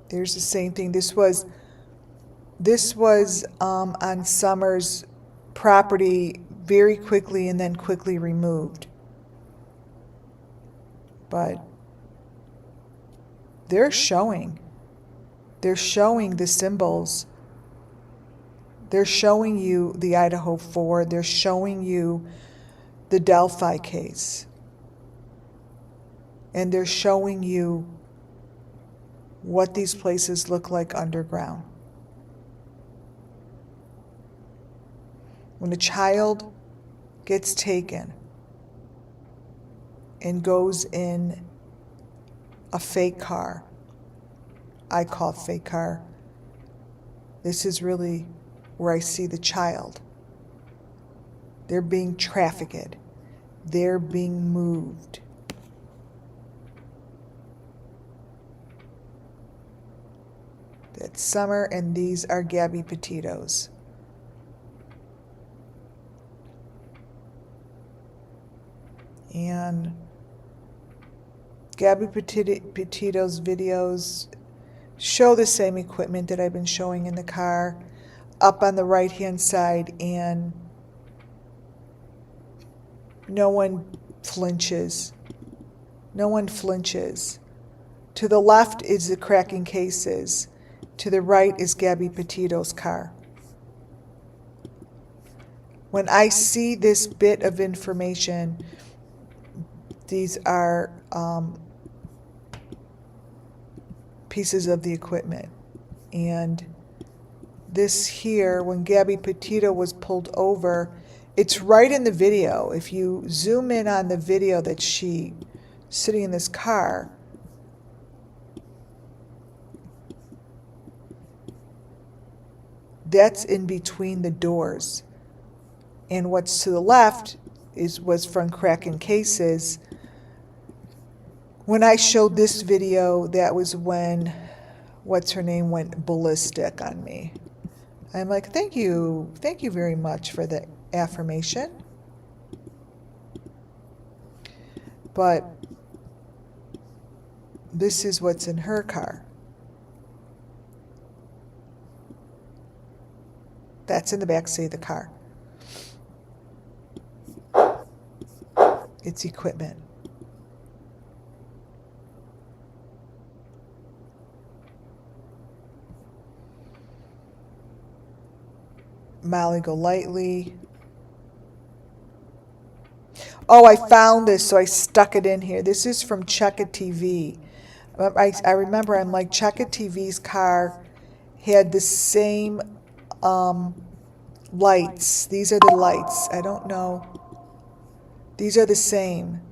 There's the same thing. This was on Summer's property very quickly and then quickly removed. But they're showing the symbols. They're showing you the Idaho 4. They're showing you the Delphi case. And they're showing you what these places look like underground. When a child gets taken and goes in a fake car, I call fake car, this is really where I see the child. They're being trafficked. They're being moved. That's Summer, and these are Gabby Petito's. And Gabby Petito's videos show the same equipment that I've been showing in the car up on the right-hand side, and no one flinches. No one flinches. To the left is the cracking cases. To the right is Gabby Petito's car. When I see this bit of information, these are pieces of the equipment. And this here, when Gabby Petito was pulled over, it's right in the video. If you zoom in on the video that she sitting in this car, that's in between the doors. And what's to the left was from cracking cases. When I showed this video, that was when, what's her name, went ballistic on me. I'm like, thank you very much for the affirmation. But this is what's in her car. That's in the back seat of the car. It's equipment. Molly Golightly. Oh, I found this, so I stuck it in here. This is from Check It TV. I remember I'm like, Check It TV's car had the same lights. These are the lights. I don't know. These are the same.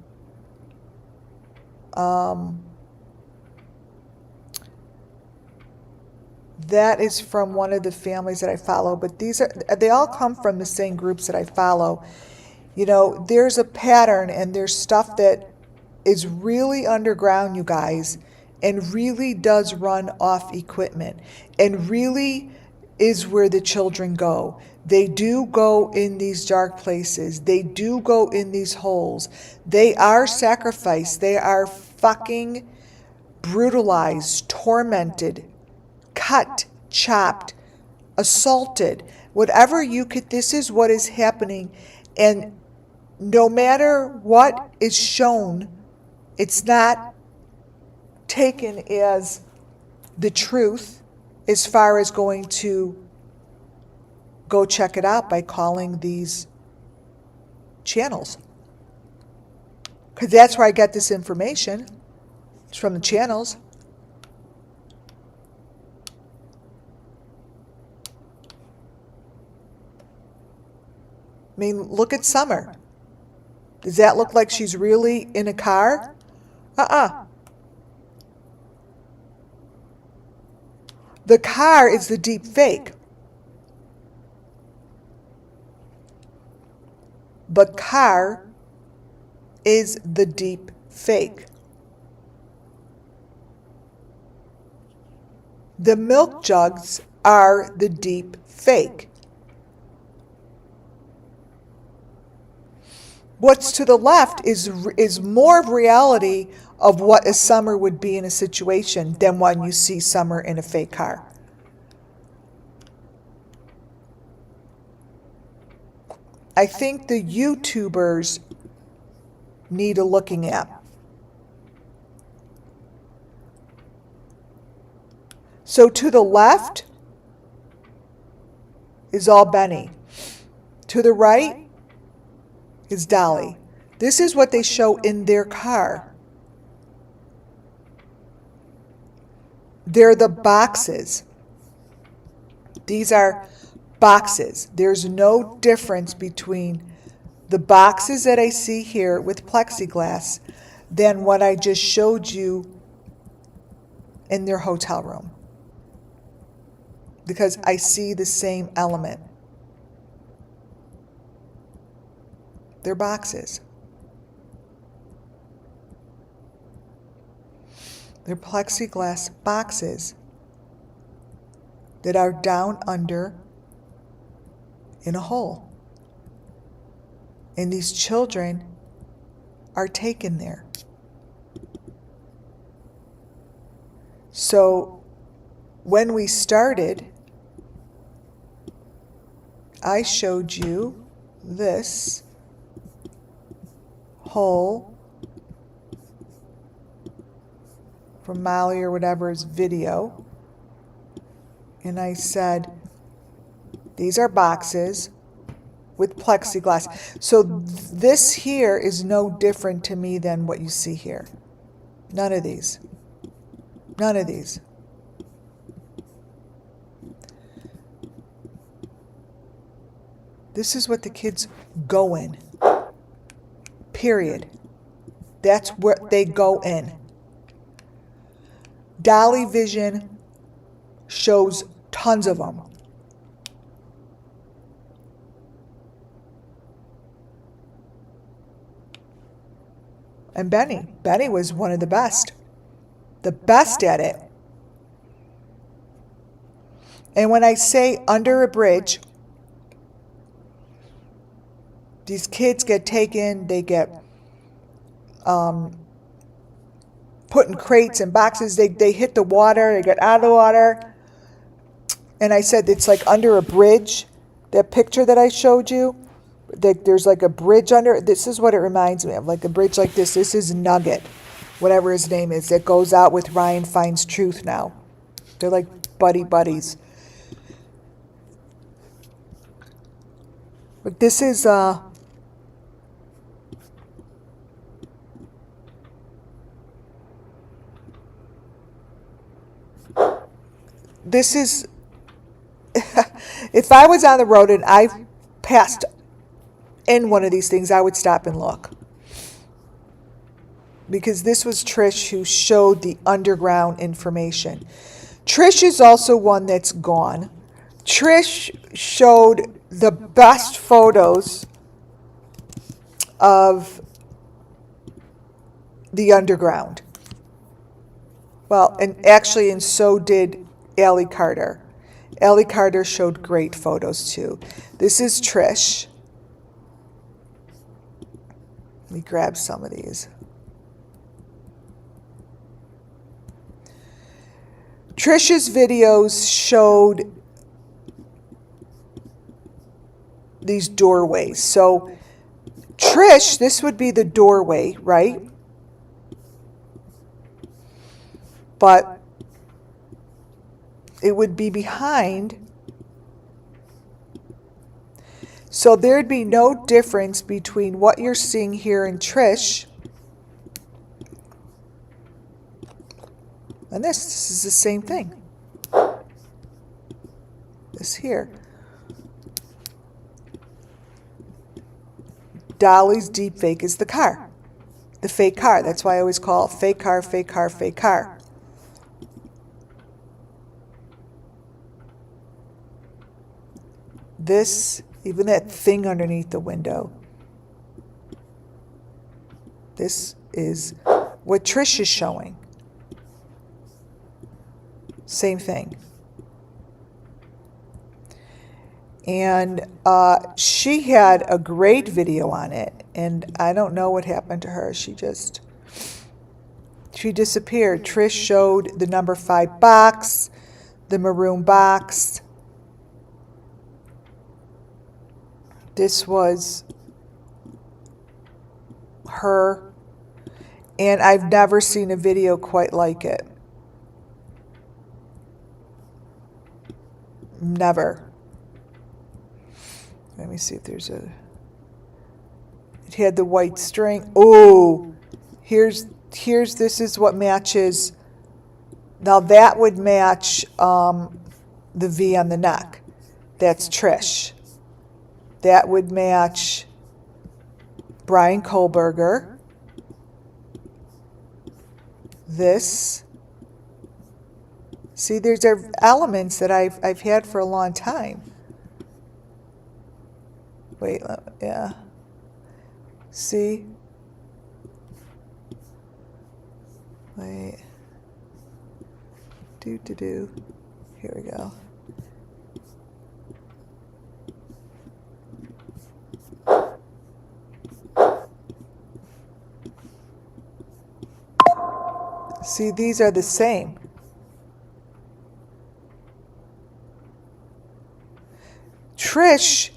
That is from one of the families that I follow, but they all come from the same groups that I follow. You know, there's a pattern, and there's stuff that is really underground, you guys, and really does run off equipment, and really is where the children go. They do go in these dark places. They do go in these holes. They are sacrificed. They are fucking brutalized, tormented, cut, chopped, assaulted, whatever you could. This is what is happening. And no matter what is shown, it's not taken as the truth as far as going to go check it out by calling these channels. Because that's where I get this information. It's from the channels. I mean, look at Summer. Does that look like she's really in a car? The car is the deep fake. The car is the deep fake. The milk jugs are the deep fake. What's to the left is more of reality of what a Summer would be in a situation than when you see Summer in a fake car. I think the YouTubers need a looking at. So to the left is all Benny. To the right is Dolly. This is what they show in their car. They're the boxes. These are boxes. There's no difference between the boxes that I see here with plexiglass than what I just showed you in their hotel room. Because I see the same element. They're boxes. They're plexiglass boxes that are down under in a hole. And these children are taken there. So when we started, I showed you this hole from Molly or whatever's video. And I said, these are boxes with plexiglass. So this here is no different to me than what you see here. None of these. None of these. This is what the kids go in. Period. That's where they go in. Dolly Vision shows tons of them. And Benny was one of the best at it. And when I say under a bridge, these kids get taken, they get put in crates and boxes, they hit the water, they get out of the water. And I said it's like under a bridge, that picture that I showed you, there's like a bridge under, this is what it reminds me of, like a bridge like this. This is Nugget, whatever his name is, that goes out with Ryan Finds Truth now. They're like buddies. But this is if I was on the road and I passed in one of these things, I would stop and look. Because this was Trish who showed the underground information. Trish is also one that's gone. Trish showed the best photos of the underground. Well, and so did Allie Carter. Allie Carter showed great photos too. This is Trish. Let me grab some of these. Trish's videos showed these doorways. So Trish, this would be the doorway, right? But it would be behind. So there'd be no difference between what you're seeing here in Trish and this. This is the same thing. This here. Dolly's deep fake is the car. The fake car. That's why I always call it fake car, fake car, fake car. This, even that thing underneath the window. This is what Trish is showing. Same thing. And she had a great video on it, and I don't know what happened to her. She disappeared. Trish showed the number 5 box, the maroon box. This was her, and I've never seen a video quite like it. Never. Let me see if there's a... It had the white string. Oh, here's this is what matches. Now that would match the V on the neck. That's Trish. That would match Brian Kohlberger. This. See, there's elements that I've had for a long time. Wait, yeah. See? Wait. Do. Here we go. See, these are the same. Trish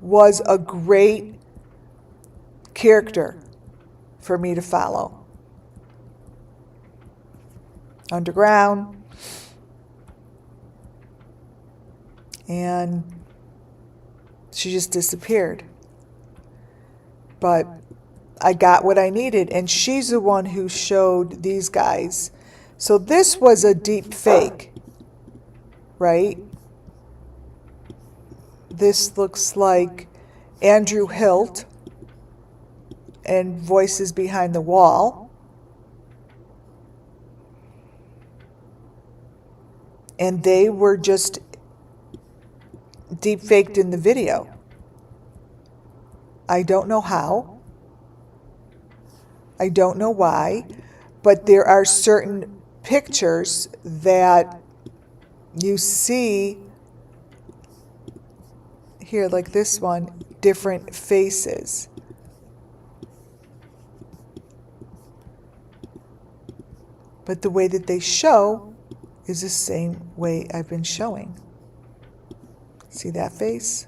was a great character for me to follow. Underground. And she just disappeared. But I got what I needed, and she's the one who showed these guys. So this was a deep fake, right? This looks like Andrew Hilt and Voices Behind the Wall. And they were just deep faked in the video. I don't know how. I don't know why. But there are certain pictures that you see here, like this one, different faces. But the way that they show is the same way I've been showing. See that face?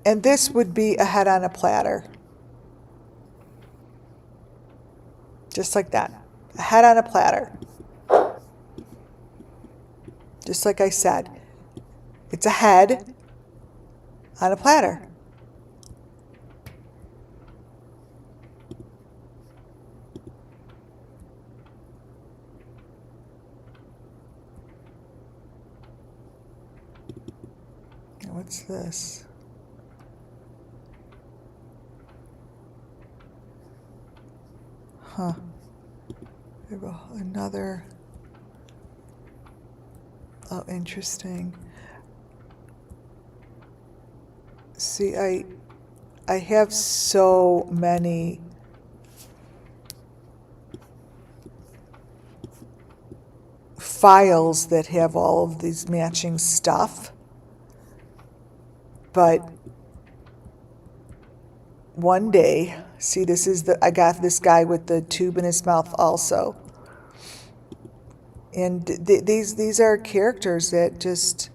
And this would be a head on a platter. Just like that. A head on a platter. Just like I said. It's a head on a platter. What's this? Huh. Another. Oh, interesting. See, I have so many files that have all of these matching stuff. But one day, see, this is I got this guy with the tube in his mouth also. And these are characters that just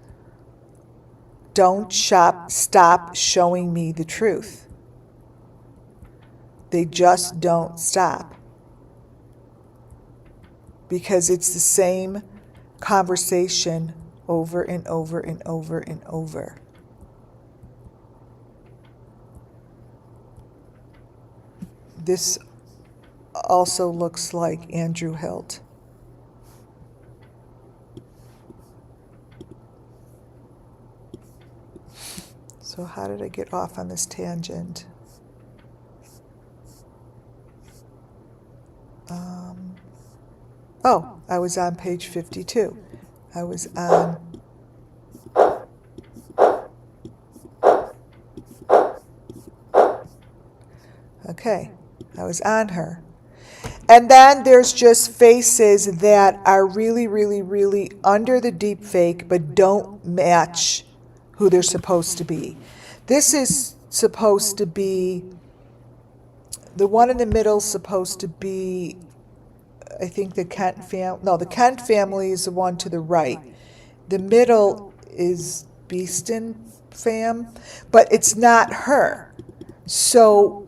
don't stop showing me the truth. They just don't stop. Because it's the same conversation over and over and over and over. This also looks like Andrew Hilt. So how did I get off on this tangent? Oh, I was on page 52. I was on... Okay, I was on her. And then there's just faces that are really, really, really under the deep fake, but don't match who they're supposed to be. This is supposed to be, the one in the middle is supposed to be, I think the Kent family, no, the Kent family is the one to the right. The middle is Beeston fam, but it's not her. So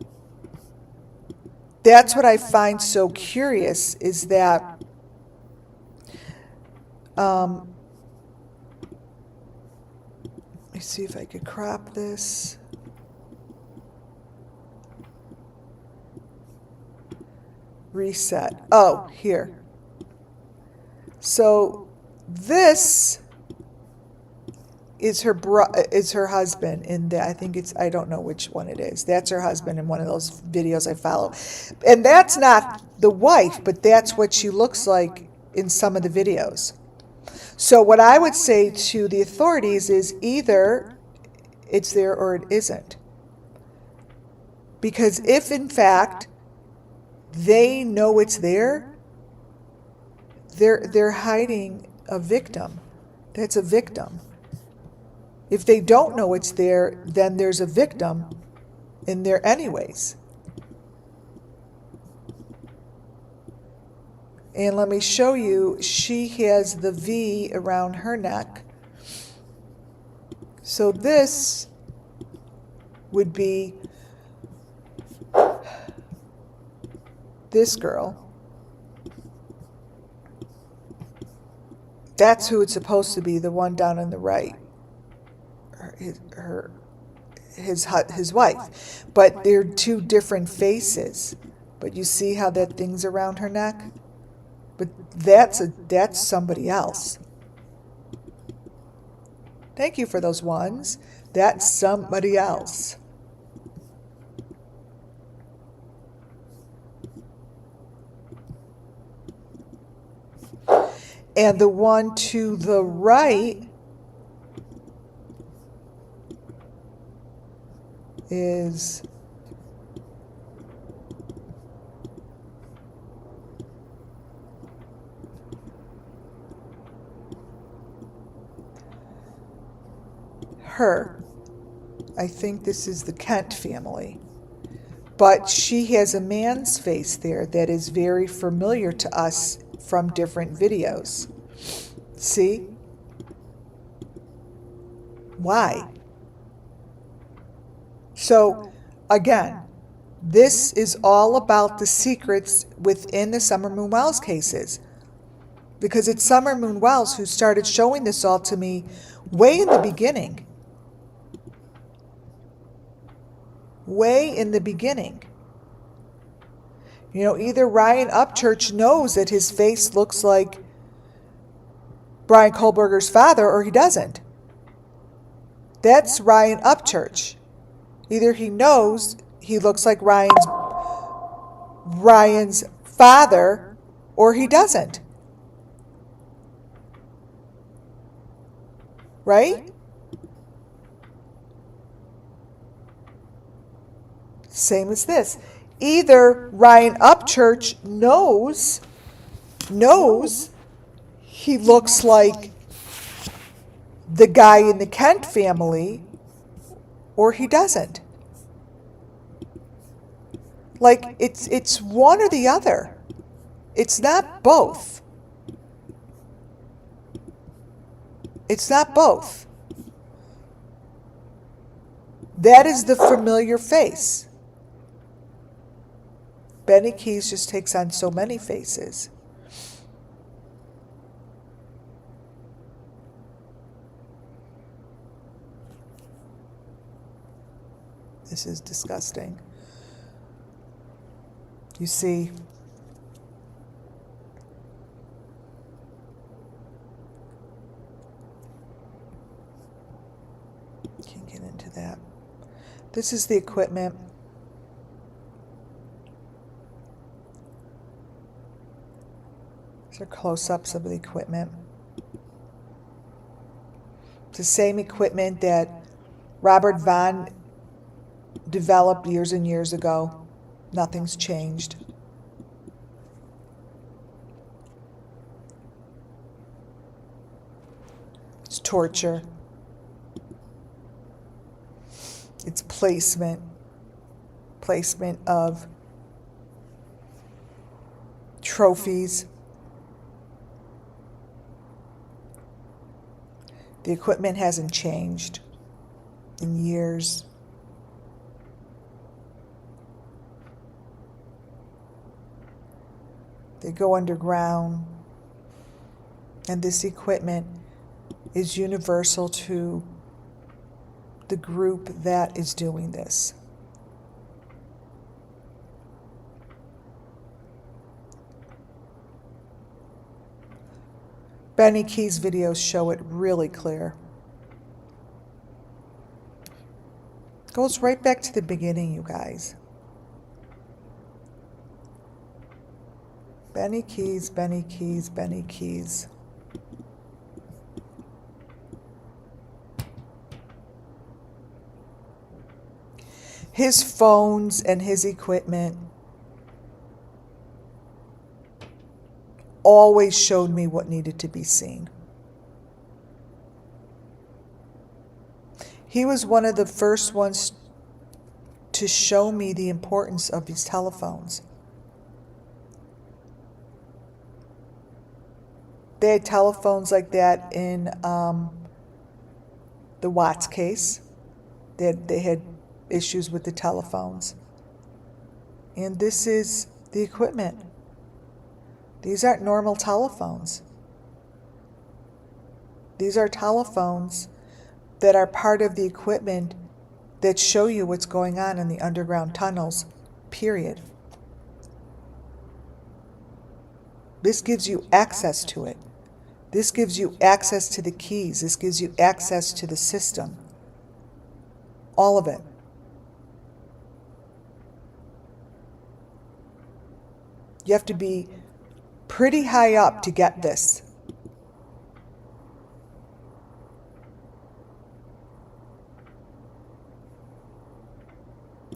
that's what I find so curious is that let me see if I could crop this. Reset. Oh, here. So this is her husband in the, I think it's, I don't know which one it is. That's her husband in one of those videos I follow. And that's not the wife, but that's what she looks like in some of the videos. So what I would say to the authorities is either it's there or it isn't. Because if in fact they know it's there, they're hiding a victim. That's a victim. If they don't know it's there, then there's a victim in there anyways. And let me show you, she has the V around her neck. So this would be this girl. That's who it's supposed to be, the one down on the right. His wife. But they're two different faces. But you see how that thing's around her neck? But that's somebody else. Thank you for those ones. That's somebody else. And the one to the right is her. I think this is the Kent family. But she has a man's face there that is very familiar to us from different videos. See? Why? So, again, this is all about the secrets within the Summer Moon Wells cases. Because it's Summer Moon Wells who started showing this all to me way in the beginning. Way in the beginning. You know, either Ryan Upchurch knows that his face looks like Brian Kohlberger's father, or he doesn't. That's Ryan Upchurch. Either he knows he looks like Ryan's father, or he doesn't. Right? Same as this. Either Ryan Upchurch knows he looks like the guy in the Kent family, or he doesn't. Like, it's one or the other. It's not both. It's not both. That is the familiar face. Benny Keys just takes on so many faces. This is disgusting. You see, can't get into that. This is the equipment. These are close-ups of the equipment. It's the same equipment that Robert Vaughn developed years and years ago. Nothing's changed. It's torture. It's placement of trophies. The equipment hasn't changed in years. They go underground, and this equipment is universal to the group that is doing this. Benny Keys' videos show it really clear. Goes right back to the beginning, you guys. Benny Keys, Benny Keys, Benny Keys. His phones and his equipment always showed me what needed to be seen. He was one of the first ones to show me the importance of these telephones. They had telephones like that in the Watts case. They had issues with the telephones. And this is the equipment. These aren't normal telephones. These are telephones that are part of the equipment that show you what's going on in the underground tunnels, period. This gives you access to it. This gives you access to the keys. This gives you access to the system. All of it. You have to be pretty high up to get this.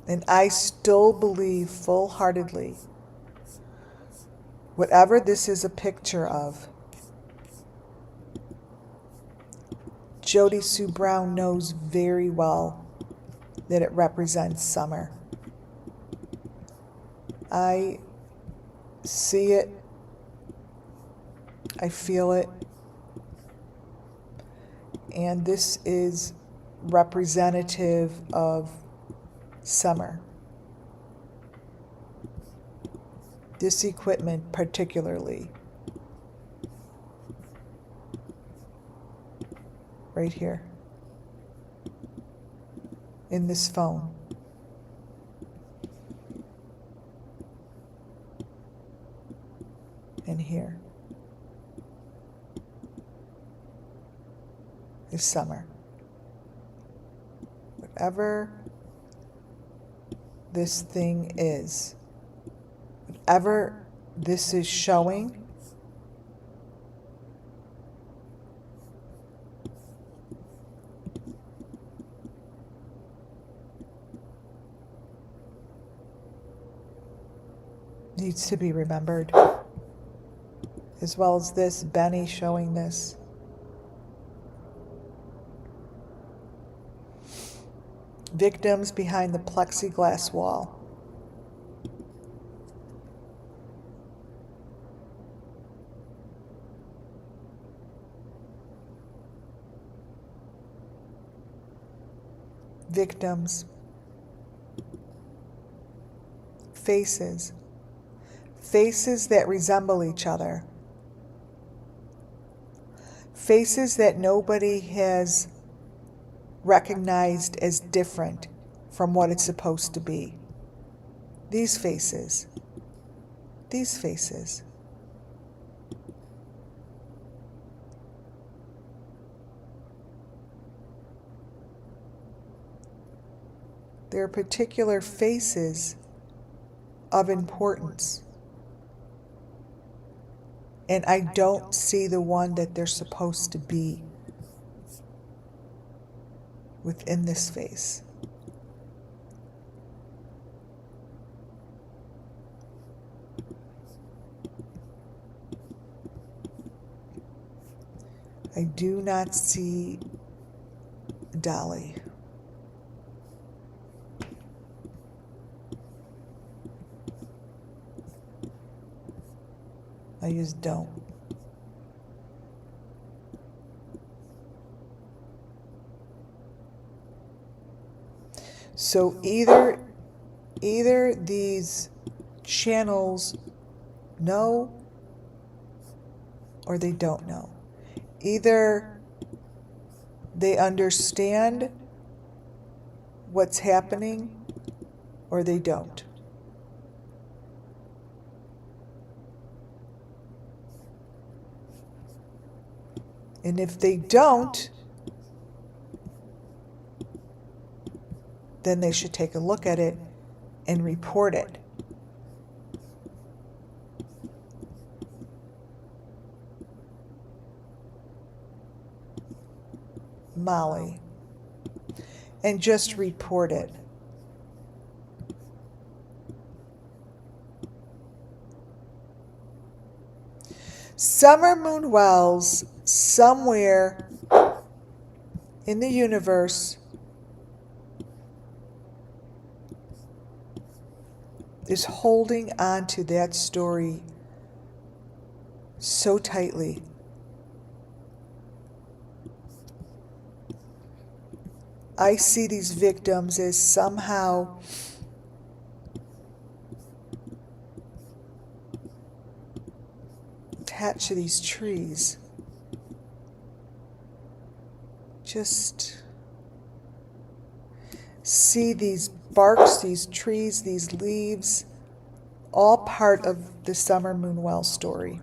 And I still believe full-heartedly, whatever this is a picture of, Jody Sue Brown knows very well that it represents summer. I see it. I feel it. And this is representative of summer. This equipment particularly. Right here. In this phone. And here is summer. Whatever this thing is, whatever this is showing, needs to be remembered. As well as this, Benny showing this. Victims behind the plexiglass wall. Victims. Faces. Faces that resemble each other. Faces that nobody has recognized as different from what it's supposed to be. These faces. These faces. There are particular faces of importance. And I don't see the one that they're supposed to be within this face. I do not see Dolly. I just don't. So either these channels know or they don't know. Either they understand what's happening or they don't. And if they don't, then they should take a look at it and report it. Molly. And just report it. Summer Moon Wells, somewhere in the universe, is holding on to that story so tightly. I see these victims as somehow attached to these trees. Just see these barks, these trees, these leaves, all part of the Summer Moon Well story.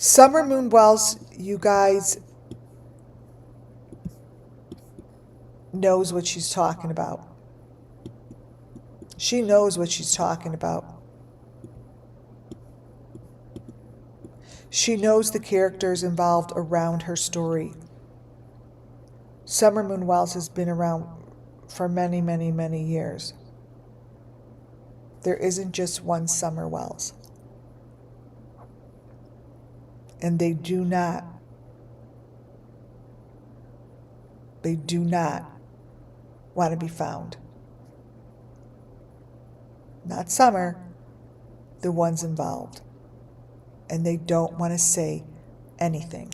Summer Moon Wells, you guys, knows what she's talking about. She knows what she's talking about. She knows the characters involved around her story. Summer Moon Wells has been around for many, many, many years. There isn't just one Summer Wells. And they do not want to be found. Not Summer, the ones involved. And they don't want to say anything.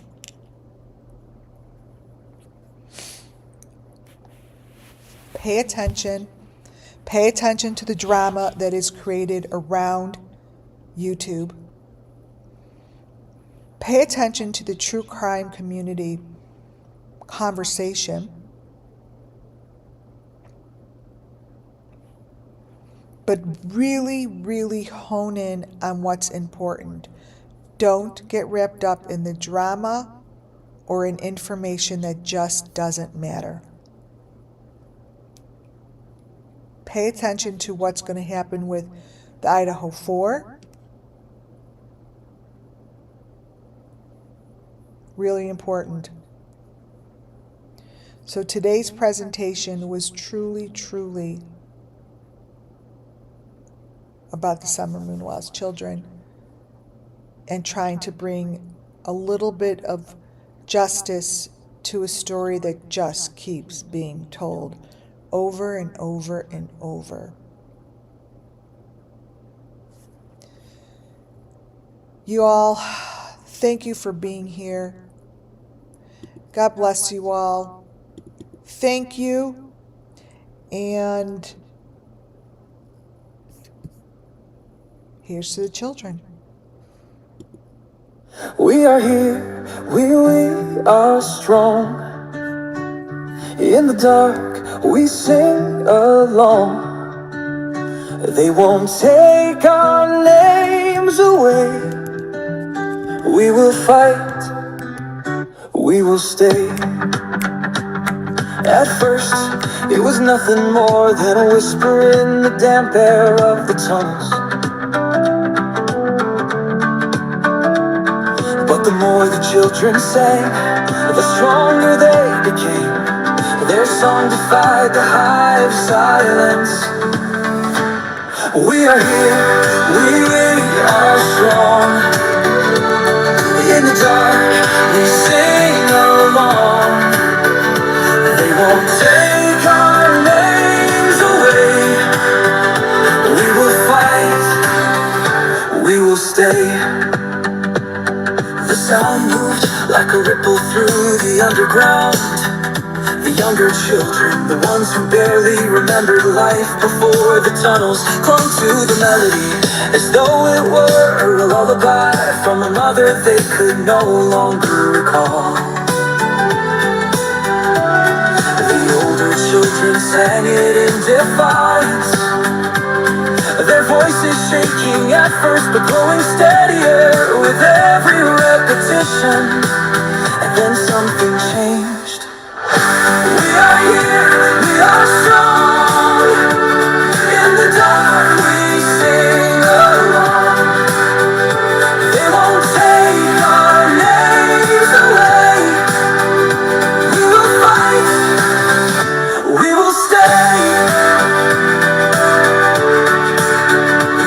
Pay attention. Pay attention to the drama that is created around YouTube. Pay attention to the true crime community conversation. But really, really hone in on what's important. Don't get wrapped up in the drama or in information that just doesn't matter. Pay attention to what's going to happen with the Idaho 4. Really important. So today's presentation was truly, truly about the Summer Moon Wells children and trying to bring a little bit of justice to a story that just keeps being told over and over and over. You all, thank you for being here. God bless you all. Thank you. And here's to the children. We are here, we are strong. In the dark, we sing along. They won't take our names away. We will fight, we will stay. At first, it was nothing more than a whisper in the damp air of the tunnels. But the more the children sang, the stronger they became. Their song defied the hive silence. We are here, we are strong. In the dark, we sing along. They won't take our names away. We will fight, we will stay. The sound moved like a ripple through the underground. The younger children, the ones who barely remembered life before the tunnels, clung to the melody as though it were a lullaby from a mother they could no longer recall. The older children sang it in defiance, their voices shaking at first but growing steadier with every repetition. And then something changed. We are here, we are strong. In the dark we sing along. They won't take our names away. We will fight, we will stay.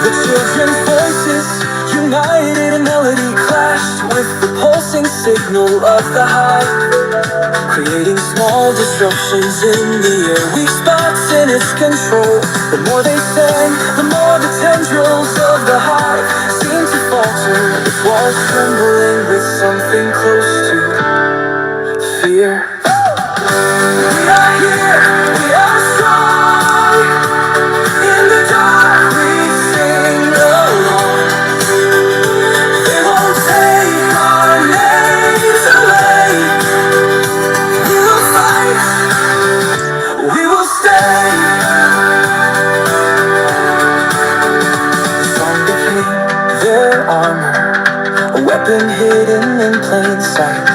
The children's voices united, a melody clashed with the pulsing signal of the hive, creating small disruptions in the air, weak spots in its control. The more they sang, the more the tendrils of the hive seemed to falter, its walls trembling with something close to fear. We are here, we are strong. In the dark we sing along. They won't take our names away. We will fight, we will stay. The song became their armor, a weapon hidden plain sight.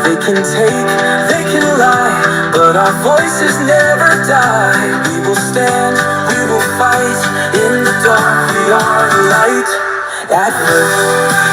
They can take, they can lie, but our voices never die. We will stand, we will fight. In the dark we are the light. At first